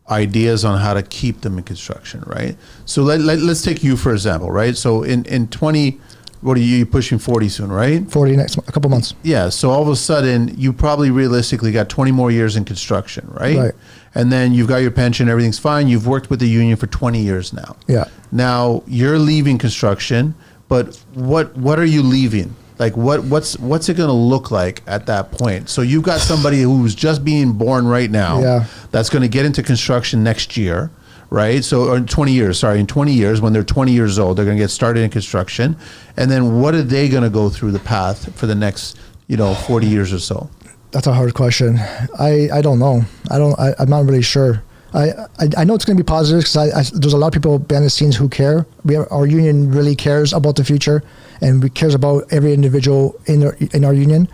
ideas on how to keep them in construction, right? So let's take you for example, right? So in 20, what are you pushing 40 soon, right? 40 a couple months. Yeah. So all of a sudden you probably realistically got 20 more years in construction, right? Right. And then you've got your pension, everything's fine. You've worked with the union for 20 years now. Yeah. Now you're leaving construction, but what are you leaving? Like what's it going to look like at that point? So you've got somebody who's just being born right now that's going to get into construction next year, right? So or in 20 years, when they're 20 years old, they're going to get started in construction. And then what are they going to go through the path for the next, 40 years or so? That's a hard question. I don't know. I'm not really sure. I know it's going to be positive because there's a lot of people behind the scenes who care. Our union really cares about the future, and we cares about every individual in our union.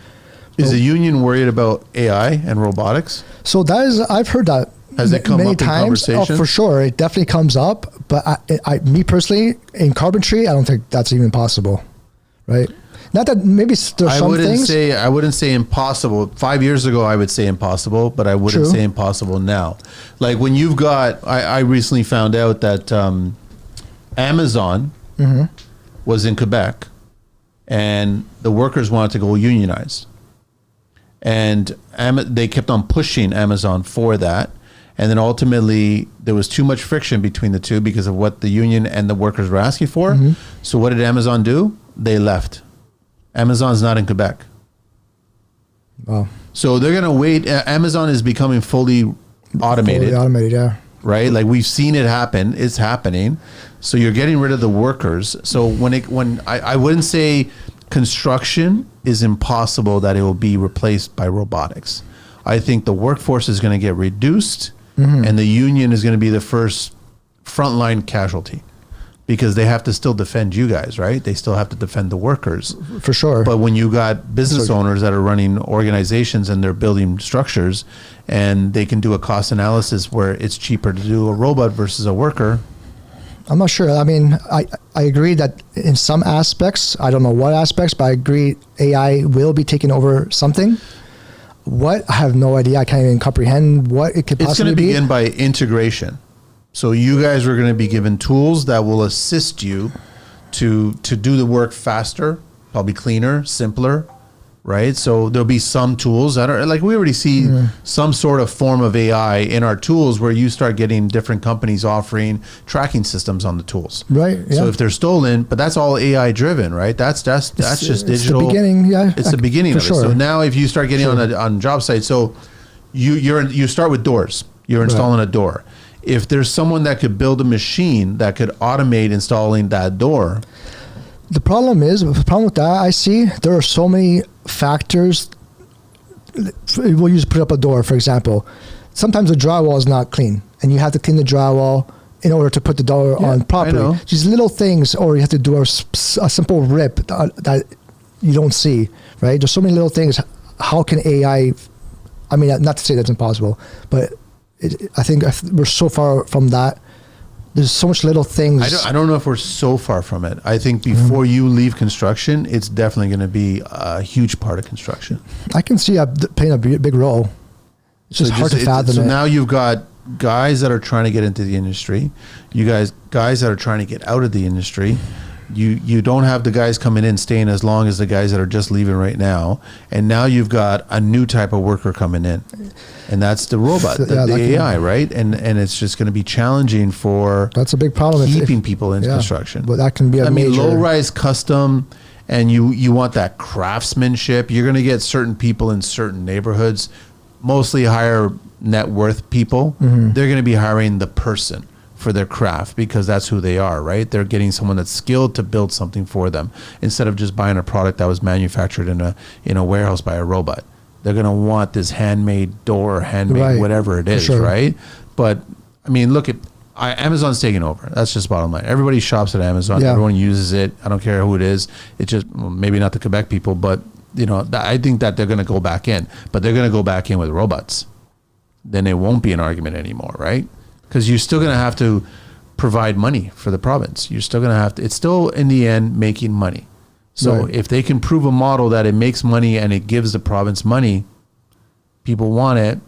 Is the union worried about AI and robotics? So I've heard that. Has it come many up in times? conversation? Oh, for sure, it definitely comes up. But me personally, in carpentry, I don't think that's even possible, right? Not that maybe there's some things. I wouldn't say impossible. 5 years ago, I would say impossible, but I wouldn't say impossible now. Like when you've got, I recently found out that Amazon was in Quebec, and the workers wanted to go unionized, and they kept on pushing Amazon for that. And then ultimately, there was too much friction between the two because of what the union and the workers were asking for. So what did Amazon do? They left. Amazon's not in Quebec. Wow. So they're going to wait. Amazon is becoming fully automated. Fully automated, yeah. Right? Like we've seen it happen. It's happening. So you're getting rid of the workers. So I wouldn't say construction is impossible that it will be replaced by robotics. I think the workforce is going to get reduced, and the union is going to be the first frontline casualty. Because they have to still defend you guys, right? They still have to defend the workers. For sure. But when you got business owners that are running organizations and they're building structures, and they can do a cost analysis where it's cheaper to do a robot versus a worker. I'm not sure. I mean, I agree that in some aspects, I don't know what aspects, but I agree AI will be taking over something. What? I have no idea. I can't even comprehend what it could possibly be. It's going to begin by integration. So you guys are going to be given tools that will assist you to do the work faster, probably cleaner, simpler, right? So there'll be some tools that are like, we already see some sort of form of AI in our tools where you start getting different companies offering tracking systems on the tools. Right. Yeah. So if they're stolen, but that's all AI driven, right? That's just digital. It's the beginning. Yeah. It's the beginning of it. Sure. So now if you start getting on job sites, so you start with doors. You're installing a door. If there's someone that could build a machine that could automate installing that door. The problem with that, I see there are so many factors. We'll use put up a door, for example. Sometimes the drywall is not clean, and you have to clean the drywall in order to put the door on properly. These little things, or you have to do a simple rip that you don't see, right? There's so many little things. How can AI, I mean, not to say that's impossible, but I think we're so far from that. There's so much little things. I don't know if we're so far from it. I think before you leave construction, it's definitely going to be a huge part of construction. I can see playing a big role. It's just hard to fathom. So now you've got guys that are trying to get into the industry. You guys that are trying to get out of the industry. You don't have the guys coming in staying as long as the guys that are just leaving right now. And now you've got a new type of worker coming in. And that's the robot, the AI, right? And it's just going to be challenging for that's a big problem keeping people in construction. But that can be a major. Low-rise custom, and you want that craftsmanship. You're going to get certain people in certain neighborhoods, mostly higher net worth people. They're going to be hiring the person for their craft because that's who they are, right? They're getting someone that's skilled to build something for them instead of just buying a product that was manufactured in a warehouse by a robot. They're going to want this handmade door, whatever it is, right? But I mean, look at Amazon's taking over. That's just bottom line. Everybody shops at Amazon. Yeah. Everyone uses it. I don't care who it is. It's just maybe not the Quebec people, but I think that they're going to go back in, but they're going to go back in with robots. Then it won't be an argument anymore, right? Because you're still going to have to provide money for the province. You're still going to have to, it's still in the end making money. So if they can prove a model that it makes money and it gives the province money, people want it.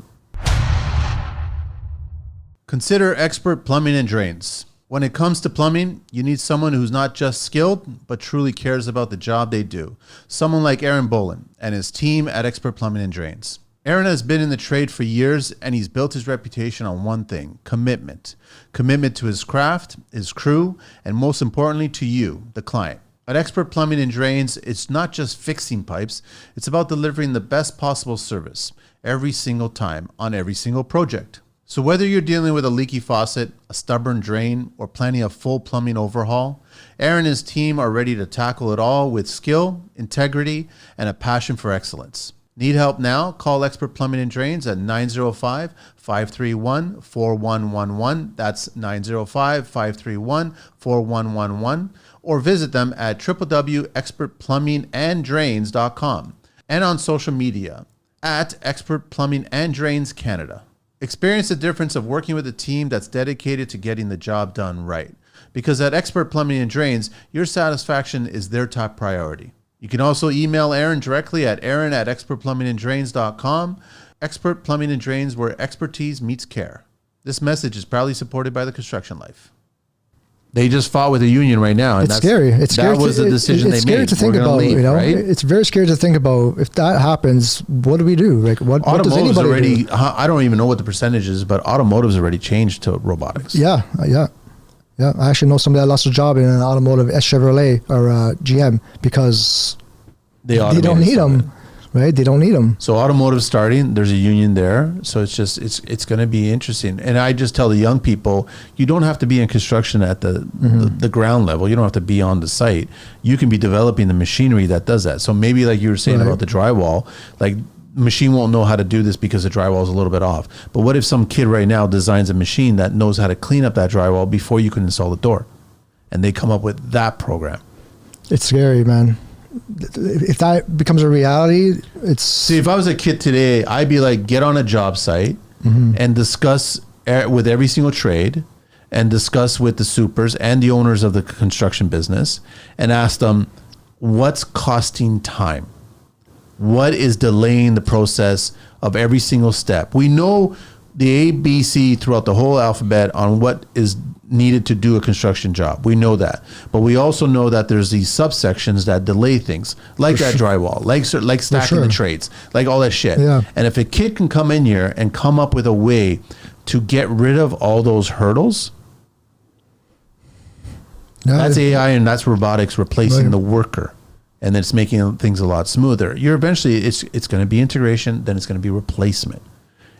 Consider Expert Plumbing and Drains. When it comes to plumbing, you need someone who's not just skilled, but truly cares about the job they do. Someone like Aaron Bolin and his team at Expert Plumbing and Drains. Aaron has been in the trade for years, and he's built his reputation on one thing: commitment. Commitment to his craft, his crew, and most importantly to you, the client. At Expert Plumbing and Drains, it's not just fixing pipes, it's about delivering the best possible service every single time on every single project. So whether you're dealing with a leaky faucet, a stubborn drain, or planning a full plumbing overhaul, Aaron and his team are ready to tackle it all with skill, integrity, and a passion for excellence. Need help now? Call Expert Plumbing and Drains at 905-531-4111. That's 905-531-4111. Or visit them at www.expertplumbinganddrains.com and on social media at Expert Plumbing and Drains Canada. Experience the difference of working with a team that's dedicated to getting the job done right. Because at Expert Plumbing and Drains, your satisfaction is their top priority. You can also email Aaron directly at aaron@expertplumbinganddrains.com. Expert Plumbing and Drains, where expertise meets care. This message is proudly supported by the Construction Life. They just fought with the union right now. And it's scary. It's scary. That was the decision they made. It's scary to think about, leave, right? It's very scary to think about if that happens, what do we do? Like, what does anybody do? I don't even know what the percentage is, but automotive's already changed to robotics. Yeah. I actually know somebody that lost a job in an automotive Chevrolet or GM because they don't need them, right? They don't need them. So automotive starting, there's a union there. So it's going to be interesting. And I just tell the young people, you don't have to be in construction at the ground level. You don't have to be on the site. You can be developing the machinery that does that. So maybe like you were saying about the drywall, like machine won't know how to do this because the drywall is a little bit off. But what if some kid right now designs a machine that knows how to clean up that drywall before you can install the door, and they come up with that program? It's scary, man. If that becomes a reality, it's... See, if I was a kid today, I'd be like, get on a job site and discuss with every single trade and discuss with the supers and the owners of the construction business and ask them, what's costing time? What is delaying the process of every single step? We know the A, B, C throughout the whole alphabet on what is needed to do a construction job. We know that. But we also know that there's these subsections that delay things, like that drywall, like stacking the trades, like all that shit. Yeah. And if a kid can come in here and come up with a way to get rid of all those hurdles, that's AI and that's robotics replacing the worker. And then it's making things a lot smoother. You're eventually, it's going to be integration, then it's going to be replacement.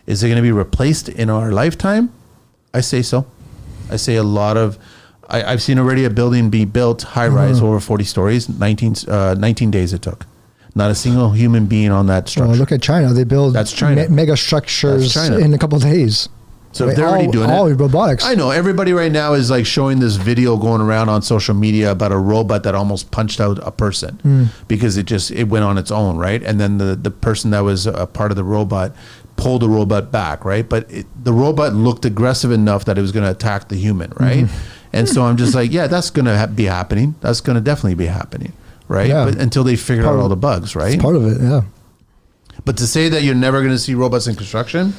Is it going to be replaced in our lifetime? I say so. I say a lot of, I've seen already a building be built, high rise, over 40 stories, 19 days it took. Not a single human being on that structure. Well, look at China. They build mega structures in a couple of days. So if they're already doing all robotics. I know everybody right now is like showing this video going around on social media about a robot that almost punched out a person because it went on its own, right? And then the person that was a part of the robot pulled the robot back, right? But the robot looked aggressive enough that it was going to attack the human, right? And so I'm just like, yeah, that's going to be happening. That's going to definitely be happening, right? Yeah. But until they figure out all the bugs, right? It's part of it, yeah. But to say that you're never going to see robots in construction,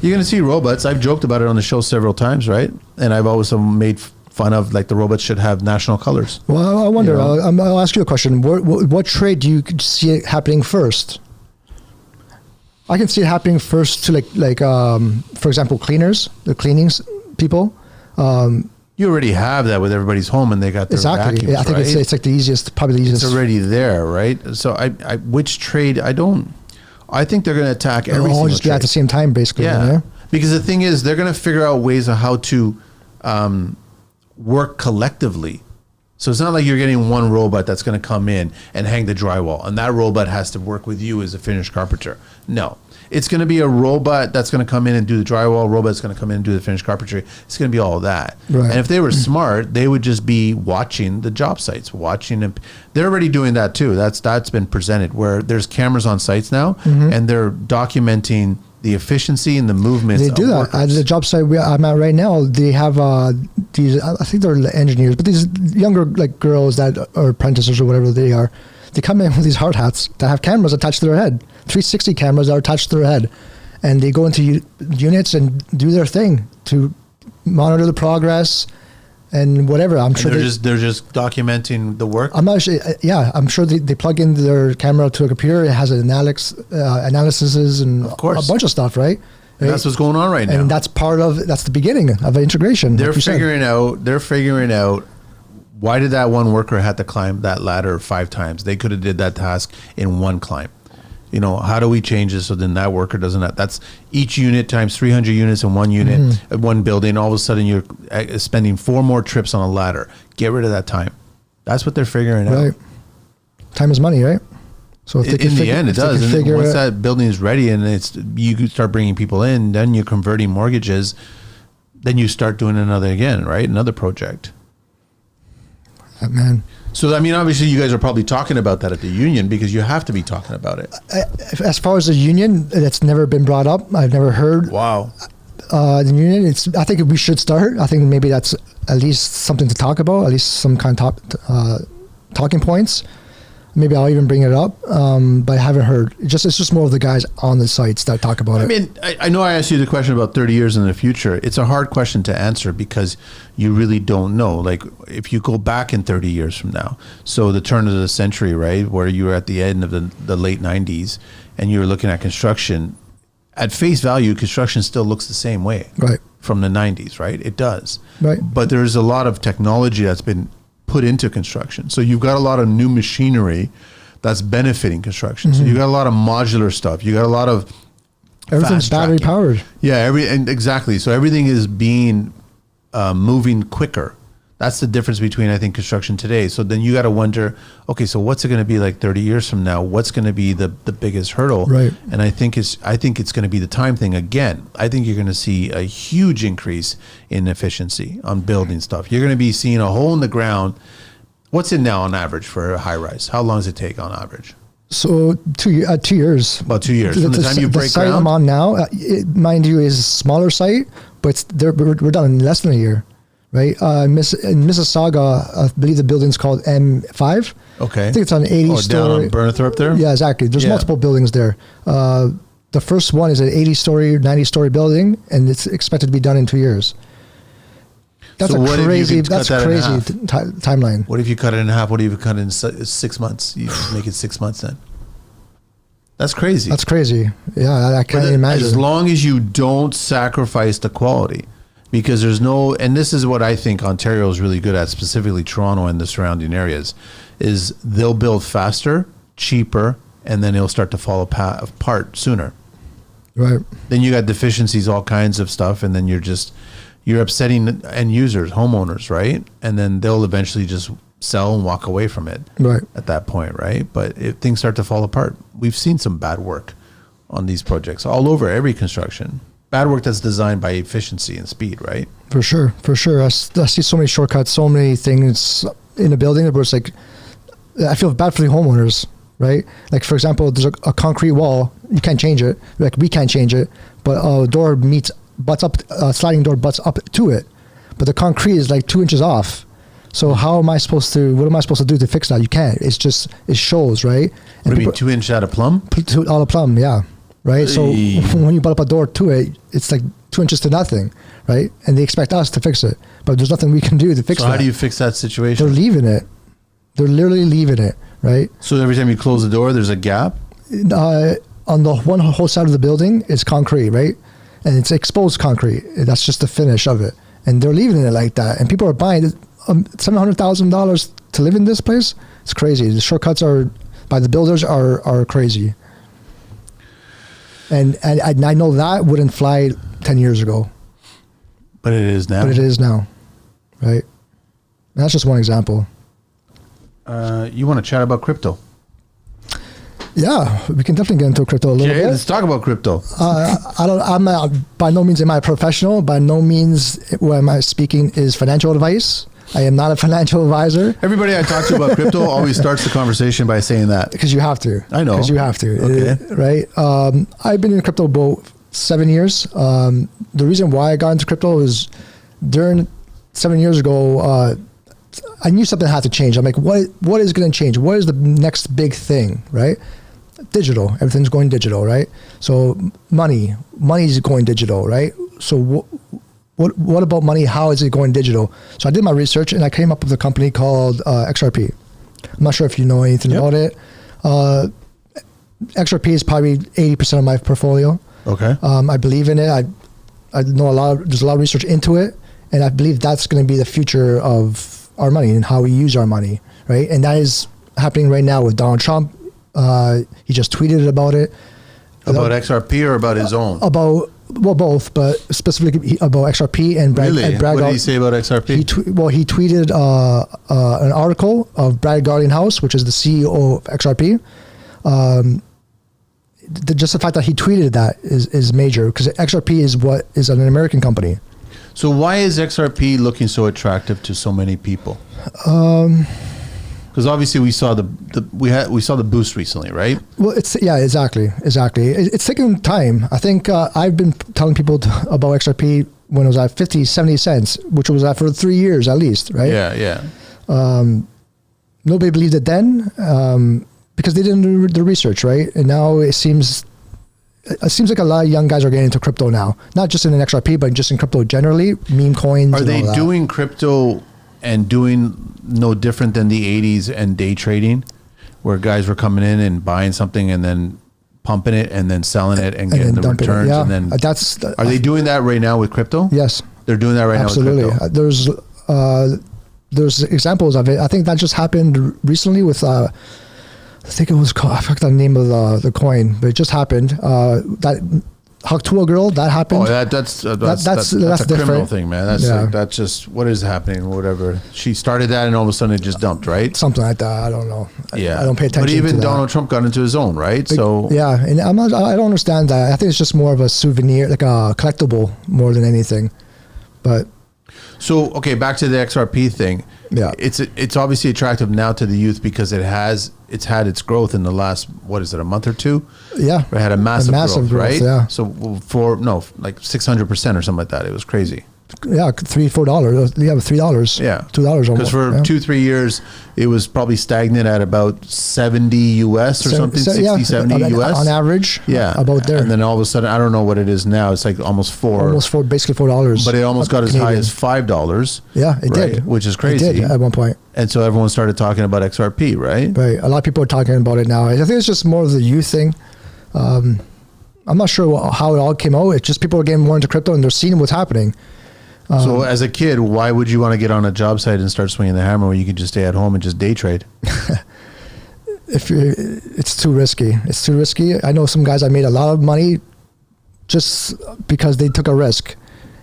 you're going to see robots. I've joked about it on the show several times, right? And I've always made fun of like the robots should have national colors. Well, I wonder, you know? I'll ask you a question. What trade do you see it happening first? I can see it happening first to like for example, cleaners, the cleanings people. You already have that with everybody's home, and they got their vacuums, I think right? it's like the easiest, probably the easiest. It's already there, right? So which trade? I think they're going to attack every single just trade at the same time, basically. Yeah, you know? Because the thing is, they're going to figure out ways of how to work collectively. So it's not like you're getting one robot that's going to come in and hang the drywall, and that robot has to work with you as a finished carpenter. No. It's going to be a robot that's going to come in and do the drywall. A robot's going to come in and do the finished carpentry. It's going to be all of that. Right. And if they were smart, they would just be watching the job sites, watching them. They're already doing that too. That's been presented where there's cameras on sites now, and they're documenting the efficiency and the movements. They do that at the job site I'm at right now. They have these. I think they're engineers, but these younger like girls that are apprentices or whatever they are. They come in with these hard hats that have cameras attached to their head, 360 cameras that are attached to their head, and they go into units and do their thing to monitor the progress and whatever. I'm sure they're just documenting the work. I'm not sure. Yeah, I'm sure they plug in their camera to a computer. It has analysis and a bunch of stuff, right? And that's what's going on right now. And that's the beginning of an integration. They're figuring out. Why did that one worker have to climb that ladder 5 times? They could have did that task in one climb. You know, how do we change this so then that worker doesn't have, that's each unit times 300 units in one unit, one building. All of a sudden you're spending 4 more trips on a ladder. Get rid of that time. That's what they're figuring out. Time is money, right? So if in the end, it does. And once that building is ready and you start bringing people in, then you're converting mortgages, then you start doing another project. Man. So, I mean, obviously you guys are probably talking about that at the union because you have to be talking about it. As far as the union, that's never been brought up. I've never heard. Wow. The union, I think we should start. I think maybe that's at least something to talk about, at least some kind of talking points. Maybe I'll even bring it up, but I haven't heard. It's just more of the guys on the sites that talk about it. I mean, I know I asked you the question about 30 years in the future. It's a hard question to answer because you really don't know. Like, if you go back in 30 years from now, so the turn of the century, right, where you were at the end of the late 90s and you were looking at construction, at face value, construction still looks the same way from the 90s, right? It does. Right. But there's a lot of technology that's been put into construction. So you've got a lot of new machinery that's benefiting construction. So you got a lot of modular stuff. You got a lot of everything's battery powered. Yeah, exactly. So everything is being moving quicker. That's the difference between, I think, construction today. So then you got to wonder, okay, so what's it going to be like 30 years from now? What's going to be the biggest hurdle? Right. And I think it's going to be the time thing again. I think you're going to see a huge increase in efficiency on building stuff. You're going to be seeing a hole in the ground. What's it now on average for a high rise? How long does it take on average? So 2 years. About 2 years. From the time you break the site ground? I'm on now, mind you, is a smaller site, but we're done in less than a year. right? In Mississauga, I believe the building's called M5. Okay. I think it's on 80 story. Down on Burnthorpe there? Yeah, exactly. There's multiple buildings there. The first one is an 80 story, 90 story building, and it's expected to be done in 2 years. That's so a crazy, timeline. What if you cut it in half? What if you cut it in 6 months? You make it 6 months then. That's crazy. That's crazy. Yeah, I can't imagine. As long as you don't sacrifice the quality, because there's no, and this is what I think Ontario is really good at, specifically Toronto and the surrounding areas, is they'll build faster, cheaper, and then it'll start to fall apart sooner. Right. Then you got deficiencies, all kinds of stuff, and then you're upsetting end users, homeowners, right? And then they'll eventually just sell and walk away from it at that point, right? But if things start to fall apart, we've seen some bad work on these projects all over every construction. Bad work that's designed by efficiency and speed, right? For sure. I see so many shortcuts, so many things in a building where it's like, I feel bad for the homeowners, right? Like, for example, there's a concrete wall, you can't change it. Like, we can't change it, but a door sliding door butts up to it, but the concrete is like 2 inches off. So what am I supposed to do to fix that? You can't. It shows, right? What do you mean, 2 inch out of plumb? Out of plumb, yeah. Right? So when you butt up a door to it, it's like 2 inches to nothing, right? And they expect us to fix it, but there's nothing we can do to fix that. So how do you fix that situation? They're leaving it. They're literally leaving it, right? So every time you close the door, there's a gap? On the one whole side of the building is concrete, right? And it's exposed concrete. That's just the finish of it. And they're leaving it like that. And people are buying it. $700,000 to live in this place. It's crazy. The shortcuts by the builders are crazy. And I know that wouldn't fly 10 years ago. But it is now. Right? And that's just one example. You want to chat about crypto? Yeah, we can definitely get into crypto a little bit. Let's talk about crypto. I'm by no means am I a professional. By no means what am I speaking is financial advice. I am not a financial advisor. Everybody I talk to about crypto always starts the conversation by saying that. Because you have to. I know. Because you have to. Okay. Right? I've been in crypto about 7 years. The reason why I got into crypto is during 7 years ago, I knew something had to change. I'm like, what is going to change? What is the next big thing, right? Digital. Everything's going digital, right? So money's going digital, right? So what about money? How is it going digital? So I did my research and I came up with a company called XRP. I'm not sure if you know anything about it. XRP is probably 80% of my portfolio. Okay. I believe in it. I know there's a lot of research into it, and I believe that's going to be the future of our money and how we use our money, right? And that is happening right now with Donald Trump. He just tweeted about it. About XRP or about his own? Well, both, but specifically about XRP and Brad. Really? And Brad what did he say about XRP? He tweeted an article of Brad Garlinghouse, which is the CEO of XRP. Just the fact that he tweeted that is major, because XRP is an American company. So why is XRP looking so attractive to so many people? Because obviously we saw the boost recently, right? Well, exactly. It's taking time. I think I've been telling people about XRP when it was at 50, 70 cents, which was at for 3 years at least, right? Yeah. Nobody believed it then because they didn't do the research, right? And now it seems like a lot of young guys are getting into crypto now, not just in an XRP, but just in crypto generally, meme coins. Are they doing crypto and doing no different than the 80s and day trading, where guys were coming in and buying something and then pumping it and then selling it and getting the returns? Yeah. And then are they doing that right now with crypto? Yes, they're doing that right now with crypto. There's examples of it. I think that just happened recently with I think it was called, I forgot the name of the coin, but it just happened. That Haktua girl, that happened. Oh, that's a different criminal thing, man. That's just what is happening, whatever. She started that and all of a sudden it just dumped, right? Something like that. I don't know. Yeah, I don't pay attention. But even to Donald Trump got into his own, right? And I don't understand that. I think it's just more of a souvenir, like a collectible, more than anything. But so okay, back to the XRP thing. Yeah, it's obviously attractive now to the youth because it's had its growth in the last, what is it, a month or two? Yeah, it had a massive growth, right? Yeah. So like 600% or something like that. It was crazy. Yeah, $3-4. Yeah, $3. Yeah. $2 almost. Because for 2-3 years, it was probably stagnant at about 70 US or something, 60, 70 US. On average. Yeah. About there. And then all of a sudden, I don't know what it is now. It's like almost basically $4. But it almost got as high as $5. Yeah, it did. Which is crazy. It did at one point. And so everyone started talking about XRP, right? Right. A lot of people are talking about it now. I think it's just more of the youth thing. I'm not sure how it all came out. It's just people are getting more into crypto and they're seeing what's happening. So as a kid, why would you want to get on a job site and start swinging the hammer when you could just stay at home and just day trade? It's too risky. It's too risky. I know some guys that made a lot of money just because they took a risk.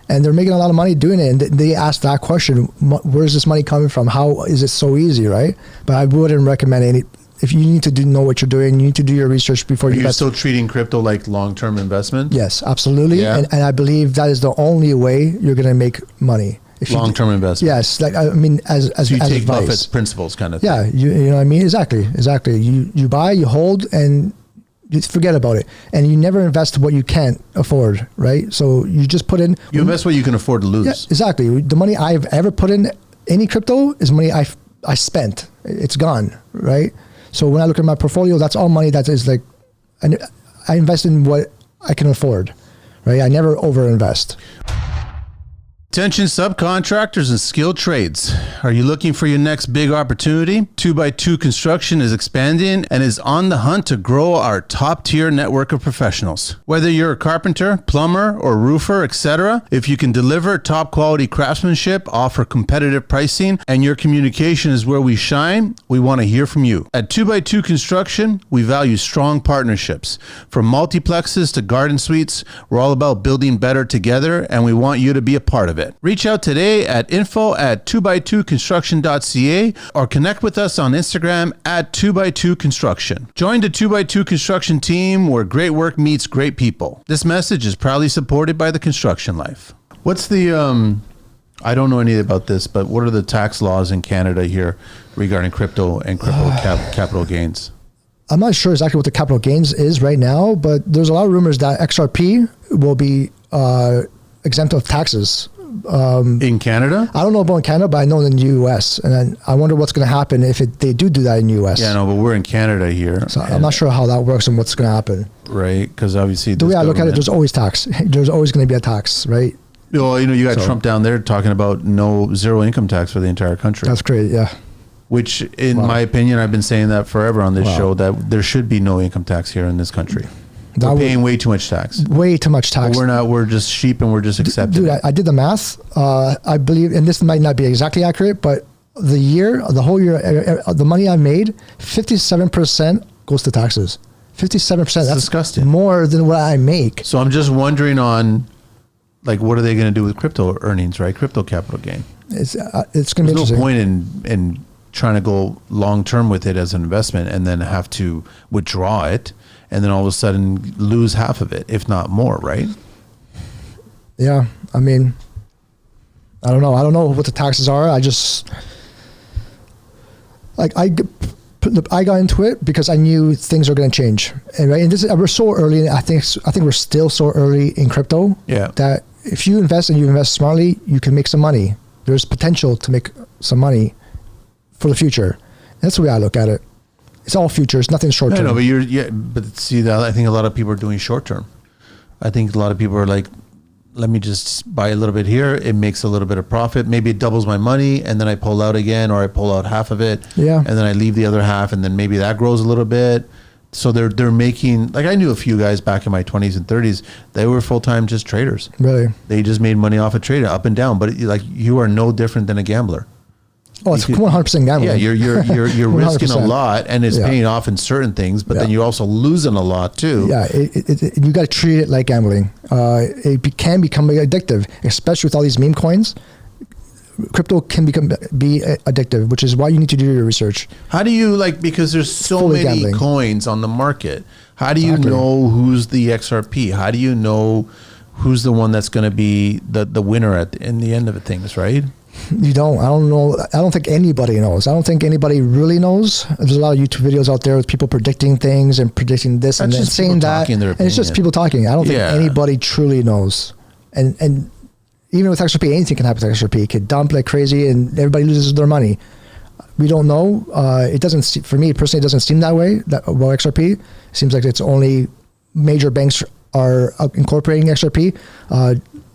And they're making a lot of money doing it. And they ask that question, where's this money coming from? How is it so easy, right? But I wouldn't recommend any. If you need to know what you're doing, you need to do your research before you invest. You're still treating crypto like long-term investment? Yes, absolutely. Yeah. And I believe that is the only way you're going to make money. Long-term investment. Yes. Like, I mean, as you take advice. Buffett's principles kind of thing. Yeah. You know what I mean? Exactly. You buy, you hold, and you forget about it. And you never invest what you can't afford, right? So you just put in. You invest what you can afford to lose. Yeah, exactly. The money I've ever put in any crypto is money I spent. It's gone, right? So when I look at my portfolio, that's all money that is like, I invest in what I can afford, right? I never overinvest. Attention subcontractors and skilled trades. Are you looking for your next big opportunity? 2x2 Construction is expanding and is on the hunt to grow our top-tier network of professionals. Whether you're a carpenter, plumber, or roofer, etc., if you can deliver top-quality craftsmanship, offer competitive pricing, and your communication is where we shine, we want to hear from you. At 2x2 Construction, we value strong partnerships. From multiplexes to garden suites, we're all about building better together, and we want you to be a part of it. Reach out today at info@2x2construction.ca or connect with us on Instagram at 2x2construction. Join the 2x2 Construction team where great work meets great people. This message is proudly supported by the Construction Life. What's the, I don't know anything about this, but what are the tax laws in Canada here regarding crypto and capital gains? I'm not sure exactly what the capital gains is right now, but there's a lot of rumors that XRP will be exempt of taxes. In Canada? I don't know about in Canada, but I know in the U.S. And I wonder what's going to happen if they do that in the U.S. Yeah, no, but we're in Canada here. So I'm not sure how that works and what's going to happen. Right, because obviously the way I look at it, there's always tax. There's always going to be a tax, right? Well, you got Trump down there talking about zero income tax for the entire country. That's great, yeah. Which, in my opinion, I've been saying that forever on this show, that there should be no income tax here in this country. We're paying way too much tax. Way too much tax. We're just sheep and we're just accepting. Dude, I did the math. I believe, and this might not be exactly accurate, but the whole year, the money I made, 57% goes to taxes. 57%. That's disgusting. More than what I make. So I'm just wondering on, like, what are they going to do with crypto earnings, right? Crypto capital gain. It's going to be interesting. There's no point in trying to go long term with it as an investment and then have to withdraw it and then all of a sudden lose half of it, if not more, right? Yeah, I mean, I don't know. I don't know what the taxes are. I just, like, I got into it because I knew things are going to change, and right. And we're so early. I think we're still so early in crypto. Yeah. That if you invest and you invest smartly, you can make some money. There's potential to make some money for the future. And that's the way I look at it. It's all futures, nothing short term. No, but see that I think a lot of people are doing short term. I think a lot of people are like, let me just buy a little bit here. It makes a little bit of profit. Maybe it doubles my money, and then I pull out again, or I pull out half of it. Yeah. And then I leave the other half, and then maybe that grows a little bit. So they're making, like, I knew a few guys back in my 20s and 30s. They were full time just traders. Really? They just made money off of trading up and down. But like, you are no different than a gambler. Oh, it's 100% gambling. Yeah, you're risking a lot, and it's paying off in certain things, but then you're also losing a lot too. Yeah, you got to treat it like gambling. It can become addictive, especially with all these meme coins. Crypto can be addictive, which is why you need to do your research. How do you, like, because there's so many gambling coins on the market, how do you know who's the XRP? How do you know who's the one that's going to be the winner in the end of things, right? You don't. I don't know. I don't think anybody knows. I don't think anybody really knows. There's a lot of YouTube videos out there with people predicting things and predicting this and saying that. And it's just people talking. I don't think anybody truly knows. And even with XRP, anything can happen with XRP. It could dump like crazy and everybody loses their money. We don't know. It doesn't, for me personally, it doesn't seem that way about XRP. It seems like it's only major banks are incorporating XRP.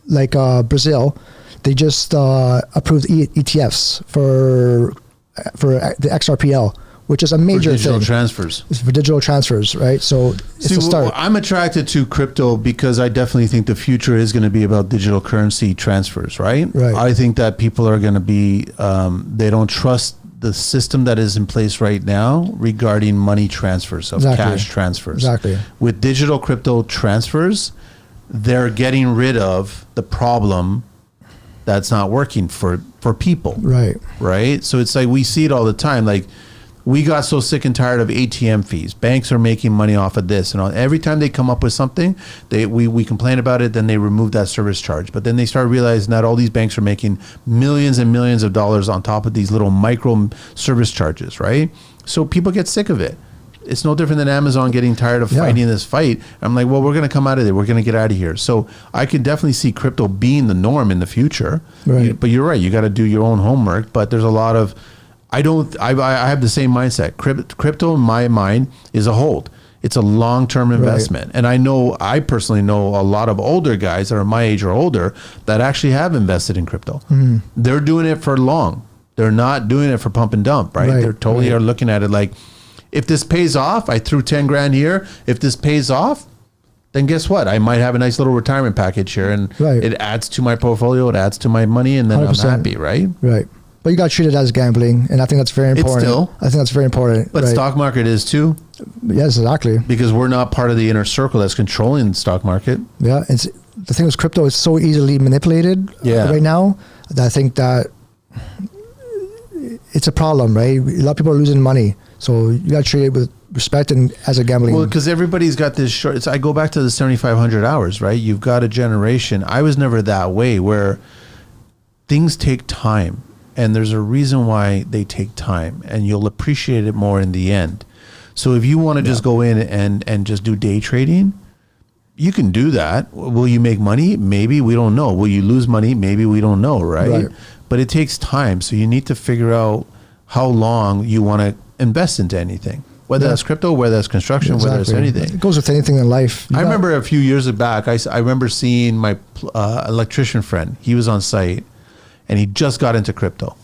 Like Brazil, they just approved ETFs for the XRPL, which is a major for digital thing. transfers. It's for digital transfers, right? So it's a start. I'm attracted to crypto because I definitely think the future is going to be about digital currency transfers, right? Right. I think that people are going to be, they don't trust the system that is in place right now regarding money transfers, of cash transfers. Exactly. With digital crypto transfers, they're getting rid of the problem that's not working for people. Right. Right. So it's like we see it all the time. Like we got so sick and tired of ATM fees. Banks are making money off of this and all. Every time they come up with something, we complain about it, then they remove that service charge. But then they start realizing that all these banks are making millions and millions of dollars on top of these little micro service charges, right? So people get sick of it. It's no different than Amazon getting tired of fighting this fight. I'm like, well, we're going to come out of there. We're going to get out of here. So I could definitely see crypto being the norm in the future. Right. But you're right. You got to do your own homework. But there's a lot of, I have the same mindset. Crypto in my mind is a hold. It's a long-term investment. Right. And I personally know a lot of older guys that are my age or older that actually have invested in crypto. Mm. They're doing it for long. They're not doing it for pump and dump, right? They're totally are looking at it like, if this pays off, I threw 10 grand here. If this pays off, then guess what? I might have a nice little retirement package here, and it adds to my portfolio. It adds to my money, and then 100%. I'm happy, right? Right. But you got to treat it as gambling, and I think that's very important. I think that's very important. But stock market is too. Yes, exactly. Because we're not part of the inner circle that's controlling the stock market. Yeah, it's the thing with crypto is so easily manipulated right now that I think that it's a problem, right? A lot of people are losing money. So you got to treat it with respect and as a gambling. Well, because everybody's got this short. I go back to the 7,500 hours, right? You've got a generation. I was never that way, where things take time, and there's a reason why they take time, and you'll appreciate it more in the end. So if you want to just go in and just do day trading, you can do that. Will you make money? Maybe. We don't know. Will you lose money? Maybe. We don't know, right? But it takes time. So you need to figure out how long you want to invest into anything, whether that's crypto, whether that's construction, whether it's anything. It goes with anything in life. I remember a few years back, I remember seeing my electrician friend. He was on site and he just got into crypto.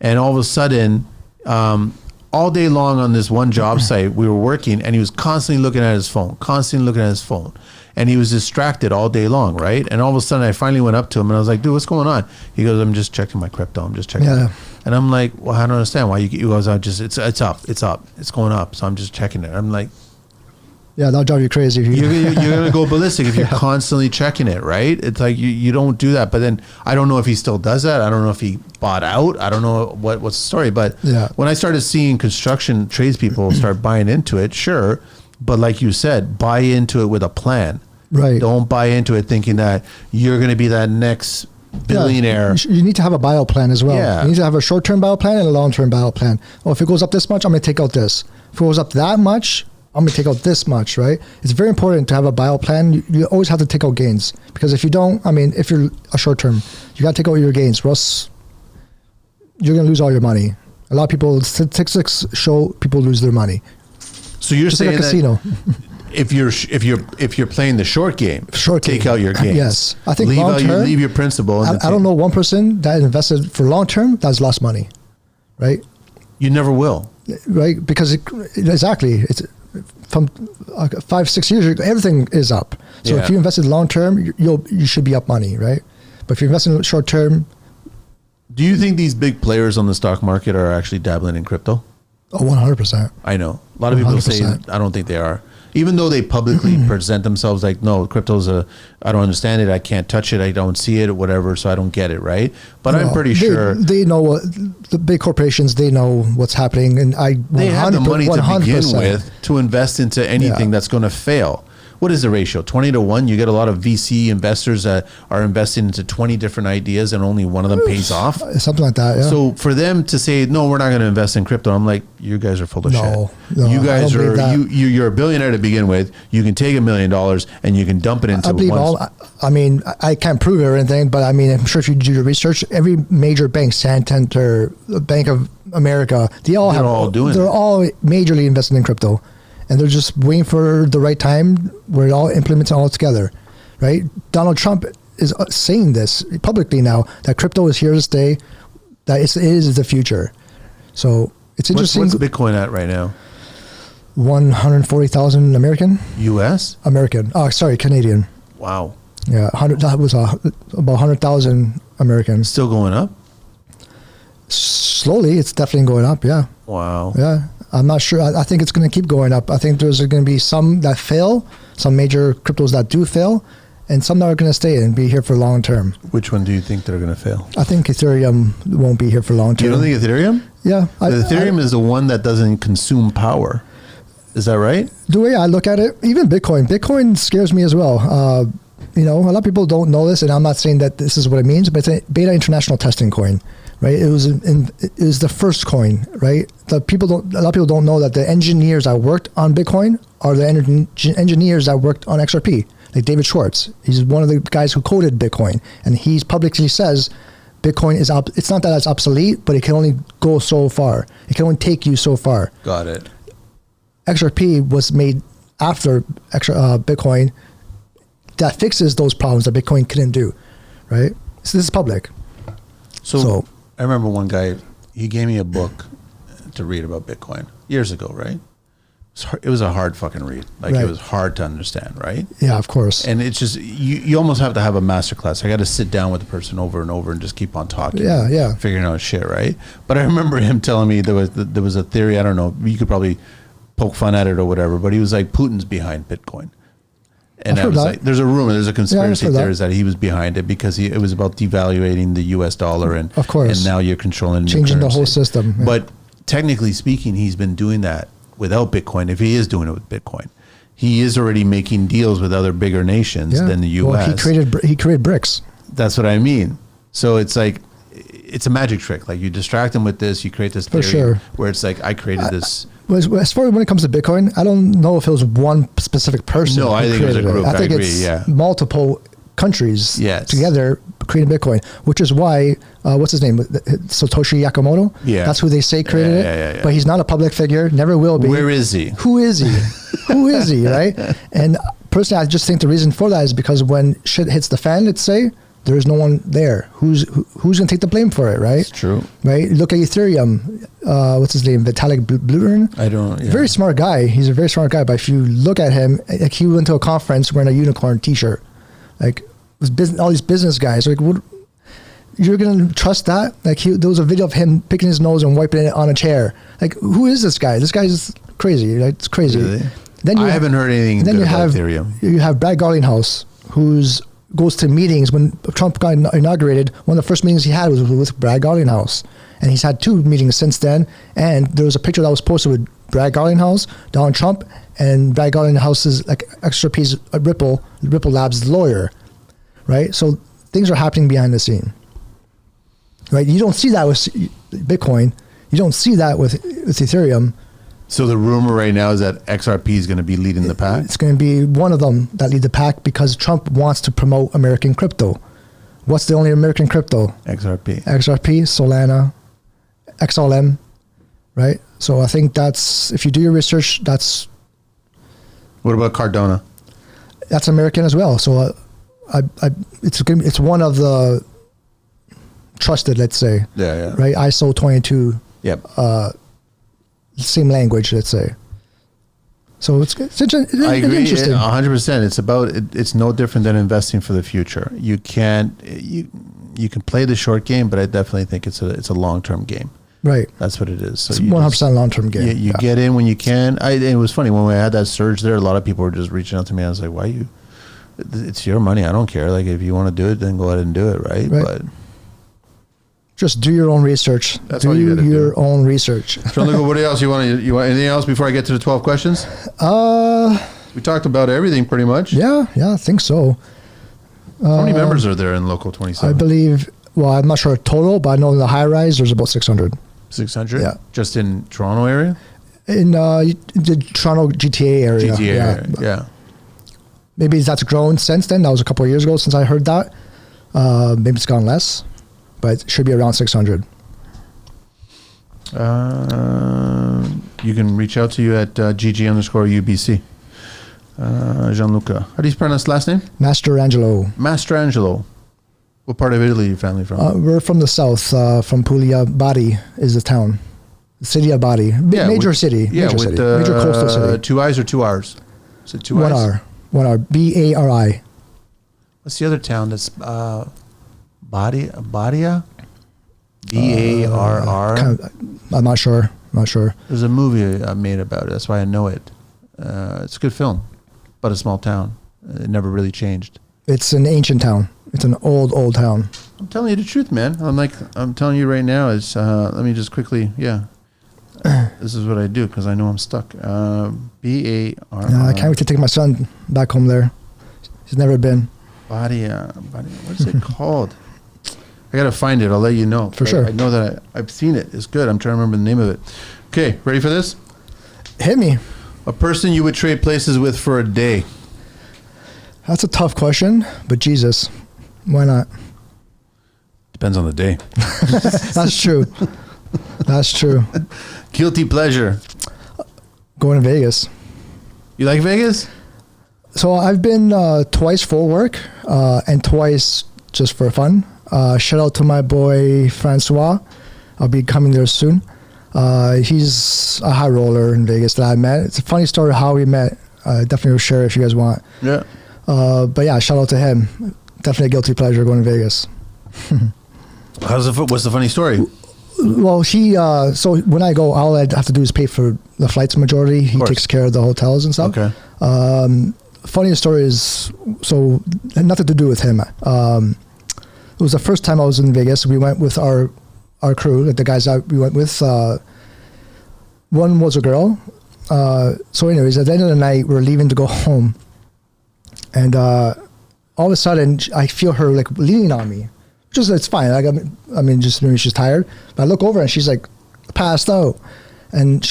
And all of a sudden, all day long on this one job site, we were working, and he was constantly looking at his phone. And he was distracted all day long, right? And all of a sudden, I finally went up to him and I was like, dude, what's going on? He goes, I'm just checking my crypto. I'm just checking. And I'm like, well, I don't understand why you goes, it's up. It's going up. So I'm just checking it. I'm like, that'll drive you crazy. You're going to go ballistic if you're constantly checking it, right? It's like you don't do that. But then I don't know if he still does that. I don't know if he bought out. I don't know what's the story. But when I started seeing construction tradespeople start buying into it, sure. But like you said, buy into it with a plan. Right. Don't buy into it thinking that you're going to be that next billionaire. You need to have a buyout plan as well. You need to have a short-term buyout plan and a long-term buyout plan. Oh, if it goes up this much, I'm going to take out this. If it goes up that much, I'm going to take out this much, right? It's very important to have a buyout plan. You always have to take out gains, because if you don't, if you're a short-term, you got to take out your gains, or else you're going to lose all your money. A lot of people, statistics show people lose their money. So you're just saying like a casino. If you're playing the short game, take out your gains. Yes, I think leave your principal. I don't know one person that invested for long term that's lost money, right? You never will, right? Because it's from 5-6 years ago, everything is up. So if you invested long term, you should be up money, right? But if you invest in short term, do you think these big players on the stock market are actually dabbling in crypto? Oh, 100%. I know a lot of people 100%. Say I don't think they are. Even though they publicly present themselves like, no, crypto's I don't understand it, I can't touch it, I don't see it, or whatever, so I don't get it, right? But I'm pretty sure they know the big corporations. They know what's happening, and they have the money to begin with to invest into anything that's going to fail. what is the ratio? 20-1. You get a lot of VC investors that are investing into 20 different ideas and only one of them pays off. Something like that. Yeah. So for them to say, no, we're not going to invest in crypto, I'm like, you guys are full of shit. No, you guys you're a billionaire to begin with. You can take $1 million and you can dump it into I believe I can't prove it or anything, but I mean, I'm sure if you do your research, every major bank, Santander, Bank of America, they're all majorly invested in crypto. And they're just waiting for the right time where it all implements all together, right? Donald Trump is saying this publicly now, that crypto is here to stay, that it is the future. So it's interesting. What's Bitcoin at right now? 140,000 American. U.S.? American. Oh, sorry, Canadian. Wow. Yeah, that was about 100,000 American. Still going up? Slowly, it's definitely going up, yeah. Wow. Yeah. I'm not sure. I think it's going to keep going up. I think there's going to be some that fail, some major cryptos that do fail, and some that are going to stay and be here for long term. Which one do you think they're going to fail? I think Ethereum won't be here for long term. You don't think Ethereum? Yeah. Ethereum is the one that doesn't consume power. Is that right? The way I look at it, even Bitcoin scares me as well. A lot of people don't know this, and I'm not saying that this is what it means, but it's a beta international testing coin. Right, it was the first coin. Right, a lot of people don't know that the engineers that worked on Bitcoin are the engineers that worked on XRP. Like David Schwartz, he's one of the guys who coded Bitcoin, and he publicly says Bitcoin is it's not that it's obsolete, but it can only go so far. It can only take you so far. Got it. XRP was made after Bitcoin that fixes those problems that Bitcoin couldn't do. Right, so this is public. So I remember one guy, he gave me a book to read about Bitcoin years ago, right? It was a hard fucking read. Like, right. It was hard to understand, right? Yeah, of course. And it's just, you almost have to have a master class. I got to sit down with the person over and over and just keep on talking. Yeah. Figuring out shit, right? But I remember him telling me there was a theory, I don't know, you could probably poke fun at it or whatever, but he was like, Putin's behind Bitcoin. And I was like, there's a conspiracy theory that he was behind it because it was about devaluating the U.S. dollar and of course, and now you're controlling changing the whole system. Yeah. But technically speaking, he's been doing that without Bitcoin. If he is doing it with Bitcoin, he is already making deals with other bigger nations than the U.S. Well, he created BRICS. That's what I mean. So it's like, it's a magic trick. Like, you distract them with this, you create this theory where it's like, I created this. As far as when it comes to Bitcoin, I don't know if it was one specific person. No, I think it was a group. I think it's multiple countries together creating Bitcoin, which is why, what's his name? Satoshi Nakamoto? Yeah. That's who they say created it. Yeah. But he's not a public figure, never will be. Where is he? Who is he? Who is he, right? And personally, I just think the reason for that is because when shit hits the fan, let's say, there's no one there. Who's going to take the blame for it, right? It's true. Right? Look at Ethereum. What's his name? Vitalik Buterin? I don't... Yeah. Very smart guy. He's a very smart guy. But if you look at him, like, he went to a conference wearing a unicorn t-shirt. Like, all these business guys. Like, what, you're going to trust that? Like, there was a video of him picking his nose and wiping it on a chair. Like, who is this guy? This guy's crazy. Like, it's crazy. Really? I haven't heard anything good about Ethereum. You have Brad Garlinghouse, who's... goes to meetings. When Trump got inaugurated, one of the first meetings he had was with Brad Garlinghouse, and he's had 2 meetings since then. And there was a picture that was posted with Brad Garlinghouse, Donald Trump, and Brad Garlinghouse's like XRP's Ripple Labs lawyer, right? So things are happening behind the scene, right? You don't see that with Bitcoin. You don't see that with Ethereum. So the rumor right now is that XRP is going to be leading the pack? It's going to be one of them that lead the pack because Trump wants to promote American crypto. What's the only American crypto? XRP, Solana, XLM, right? So I think that's, if you do your research, that's... What about Cardano? That's American as well. So it's one of the trusted, let's say. Yeah. Right? ISO 22. Yep. Same language, let's say. So it's I agree, interesting. 100%. It's no different than investing for the future. You can play the short game, but I definitely think it's a long-term game. Right. That's what it is. So it's 100% long-term game. You get in when you can. It was funny when we had that surge there. A lot of people were just reaching out to me. I was like, "Why you? It's your money. I don't care. Like, if you want to do it, then go ahead and do it, right?" But just do your own research. That's all you got to do. Your own research. Gianluca, what else you want anything else before I get to the 12 questions? We talked about everything pretty much. Yeah, I think so. How many members are there in Local 27? I believe, well, I'm not sure total, but I know in the high rise there's about 600. 600? Yeah. Just in Toronto area? In the Toronto GTA area. GTA area, yeah. Maybe that's grown since then. That was a couple of years ago since I heard that. Maybe it's gone less, but it should be around 600. You can reach out to you at GG_UBC. Gianluca. How do you pronounce last name? Mastrangelo. Mastrangelo. What part of Italy are you family from? We're from the south, from Puglia. Bari is the town. The city of Bari. Major city. Yeah, major coastal city. 2 I's or 2 R's? Is it 2 1 I's? R. 1 R. Bari. What's the other town that's Badia? BARR? I'm not sure. There's a movie I made about it. That's why I know it. It's a good film, but a small town. It never really changed. It's an ancient town. It's an old town. I'm telling you the truth, man. I'm telling you right now. Is let me just quickly, this is what I do because I know I'm stuck. BARR. I can't wait to take my son back home there. He's never been. Badia. What is it called? I gotta find it. I'll let you know. For sure. I know that I've seen it. It's good. I'm trying to remember the name of it. Okay, ready for this? Hit me. A person you would trade places with for a day. That's a tough question, but Jesus, why not? Depends on the day. That's true. That's true. Guilty pleasure. Going to Vegas. You like Vegas? So I've been twice for work and twice just for fun. Shout out to my boy Francois. I'll be coming there soon. He's a high roller in Vegas that I met. It's a funny story how we met. Definitely will share if you guys want. Yeah. But yeah, shout out to him. Definitely a guilty pleasure going to Vegas. What's the funny story? Well, so when I go, all I have to do is pay for the flights majority. He takes care of the hotels and stuff. Okay. Funniest story is, so nothing to do with him. It was the first time I was in Vegas. We went with our crew, the guys that we went with. One was a girl. So anyways, at the end of the night, we're leaving to go home. And all of a sudden, I feel her like leaning on me. It's fine. Like, I mean, just maybe she's tired. But I look over and she's like passed out. And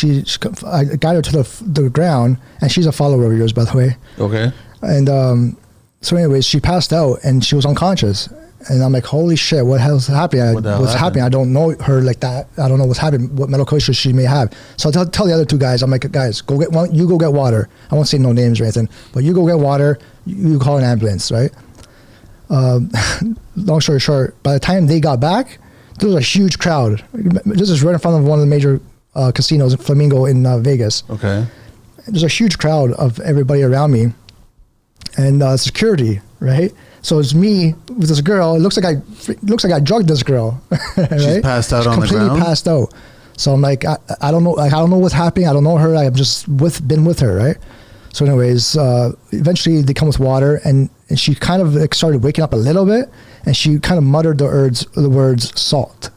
I got her to the ground. And she's a follower of yours, by the way. Okay. And so anyways, she passed out and she was unconscious. And I'm like, holy shit, what hell's happening? What's happening? I don't know her like that. I don't know what's happening, what medical issues she may have. So I tell the other two guys, I'm like, guys, go get water. I won't say no names or anything, but you go get water, you call an ambulance, right? Long story short, by the time they got back, there was a huge crowd. This is right in front of one of the major casinos, Flamingo in Vegas. Okay. There's a huge crowd of everybody around me and security, right? So it's me with this girl. It looks like I drugged this girl. Right? She's passed out on the ground. Completely passed out. So I'm like, I don't know. Like, I don't know what's happening. I don't know her. I'm just been with her, right? So anyways, eventually they come with water, and she kind of like started waking up a little bit, and she kind of muttered the words salt.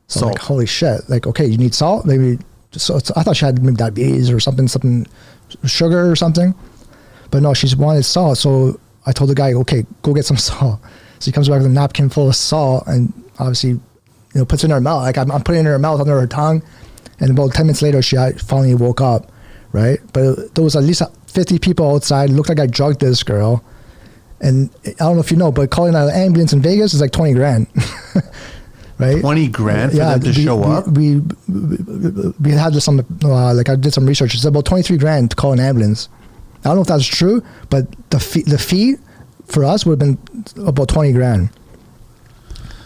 So I'm like, holy shit! Like, okay, you need salt? Maybe. So I thought she had maybe diabetes or something, sugar or something, but no, she wanted salt. So I told the guy, okay, go get some salt. So he comes back with a napkin full of salt and obviously, puts it in her mouth. Like I'm putting it in her mouth under her tongue. And about 10 minutes later, she finally woke up, right? But there was at least 50 people outside. It looked like I drugged this girl. And I don't know if you know, but calling an ambulance in Vegas is like 20 grand, right? 20 grand for them to show up? We had this on like I did some research. It's about 23 grand to call an ambulance. I don't know if that's true, but the fee for us would have been about 20 grand.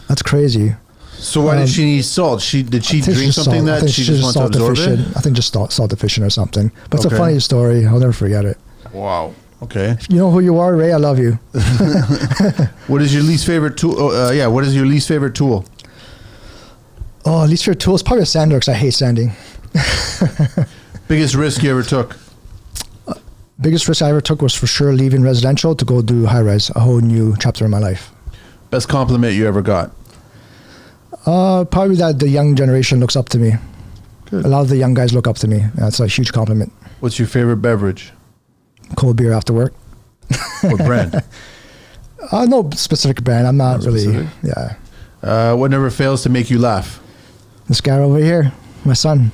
That's crazy. So why did she need salt? Did she drink something that she just wants to absorb it? I think just salt deficient or something. But it's a funny story. I'll never forget it. Wow. Okay. You know who you are, Ray? I love you. What is your least favorite tool? What is your least favorite tool? Oh, least favorite tool is probably a sander because I hate sanding. Biggest risk you ever took? Biggest risk I ever took was for sure leaving residential to go do high rise, a whole new chapter in my life. Best compliment you ever got? Probably that the young generation looks up to me. Good. A lot of the young guys look up to me. That's a huge compliment. What's your favorite beverage? cold beer after work. What brand? No specific brand. I'm not really. Specific? Yeah. What never fails to make you laugh? This guy over here, my son.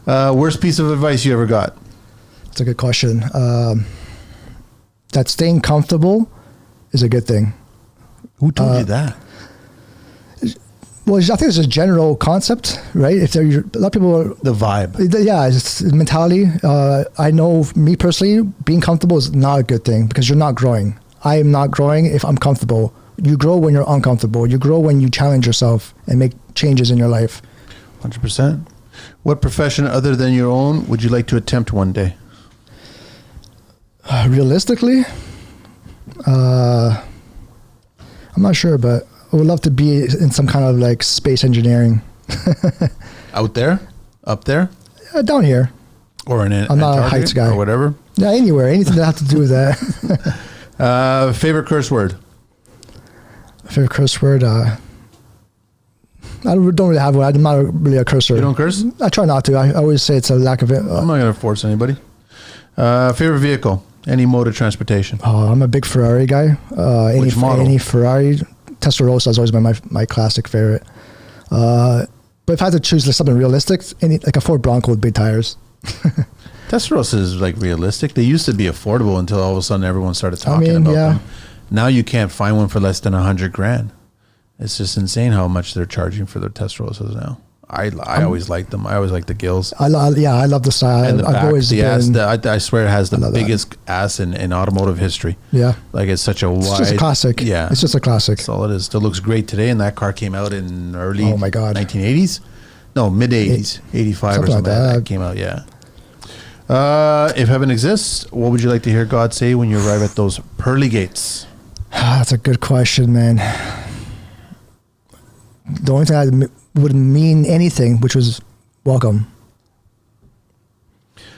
Worst piece of advice you ever got? That's a good question. That staying comfortable is a good thing. Who told you that? Well, I think it's a general concept, right? If there, a lot of people are, The vibe. yeah, it's mentality. I know, me personally, being comfortable is not a good thing because you're not growing. I am not growing if I'm comfortable. You grow when you're uncomfortable. You grow when you challenge yourself and make changes in your life. 100%. What profession other than your own would you like to attempt one day? Realistically, I'm not sure, but I would love to be in some kind of like space engineering. Out there? Up there? Down here. Or in I'm not a Antarctica heights guy. or whatever? Yeah, anywhere. Anything that has to do with that. Favorite curse word? Favorite curse word? I don't really have one. I'm not really a cursor. You don't curse? I try not to. I always say it's a lack of it. I'm not going to force anybody. Favorite vehicle? Any mode of transportation? I'm a big Ferrari guy. Which model? Any Ferrari. Testarossa has always been my classic favorite. But if I had to choose something realistic, like a Ford Bronco with big tires. Testarossa is like realistic. They used to be affordable until all of a sudden everyone started talking about them. Now you can't find one for less than $100,000. It's just insane how much they're charging for their Testarossas now. I always liked them. I always liked the gills. I love the style. And the back, always I swear it has the biggest ass in automotive history. Yeah. Like it's such a wide. It's just a classic. Yeah. It's just a classic. That's all it is. Still looks great today. And that car came out in early 1980s. No, mid 80s. 85 or something like that. Came out, yeah. If heaven exists, what would you like to hear God say when you arrive at those pearly gates? That's a good question, man. The only thing I would mean anything, which was welcome.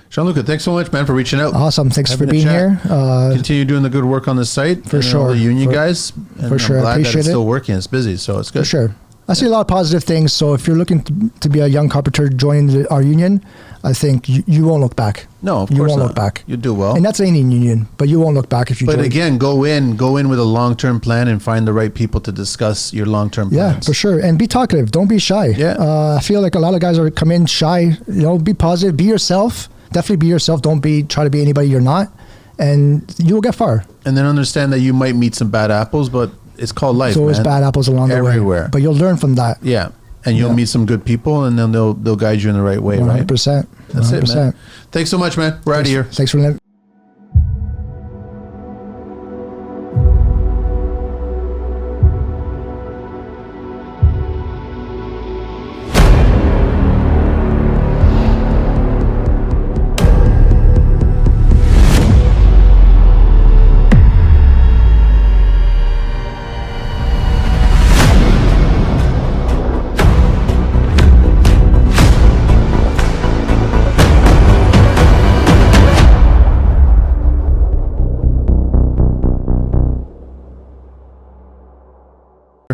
Gianluca, thanks so much, man, for reaching out. Awesome. Thanks for being here. Continue doing the good work on the site. For sure. The union guys. And for sure. I'm glad I appreciate that it's it. still working. It's busy, so it's good. For sure. I see a lot of positive things. So if you're looking to be a young carpenter joining our union, I think you won't look back. No, of you course won't not. look back. You do well. And that's any union, but you won't look back if you join. But again, go in with a long-term plan and find the right people to discuss your long-term plans. Yeah, for sure. And be talkative. Don't be shy. Yeah. I feel like a lot of guys come in shy. Be positive. Be yourself. Definitely be yourself. Don't try to be anybody you're not. And you will get far. And then understand that you might meet some bad apples, but it's called life. There's always bad apples along the way. Everywhere. But you'll learn from that. Yeah. And you'll meet some good people, and then they'll guide you in the right way, 100%, right? 100%. That's it, man. Thanks so much, man. We're out of here. Thanks for letting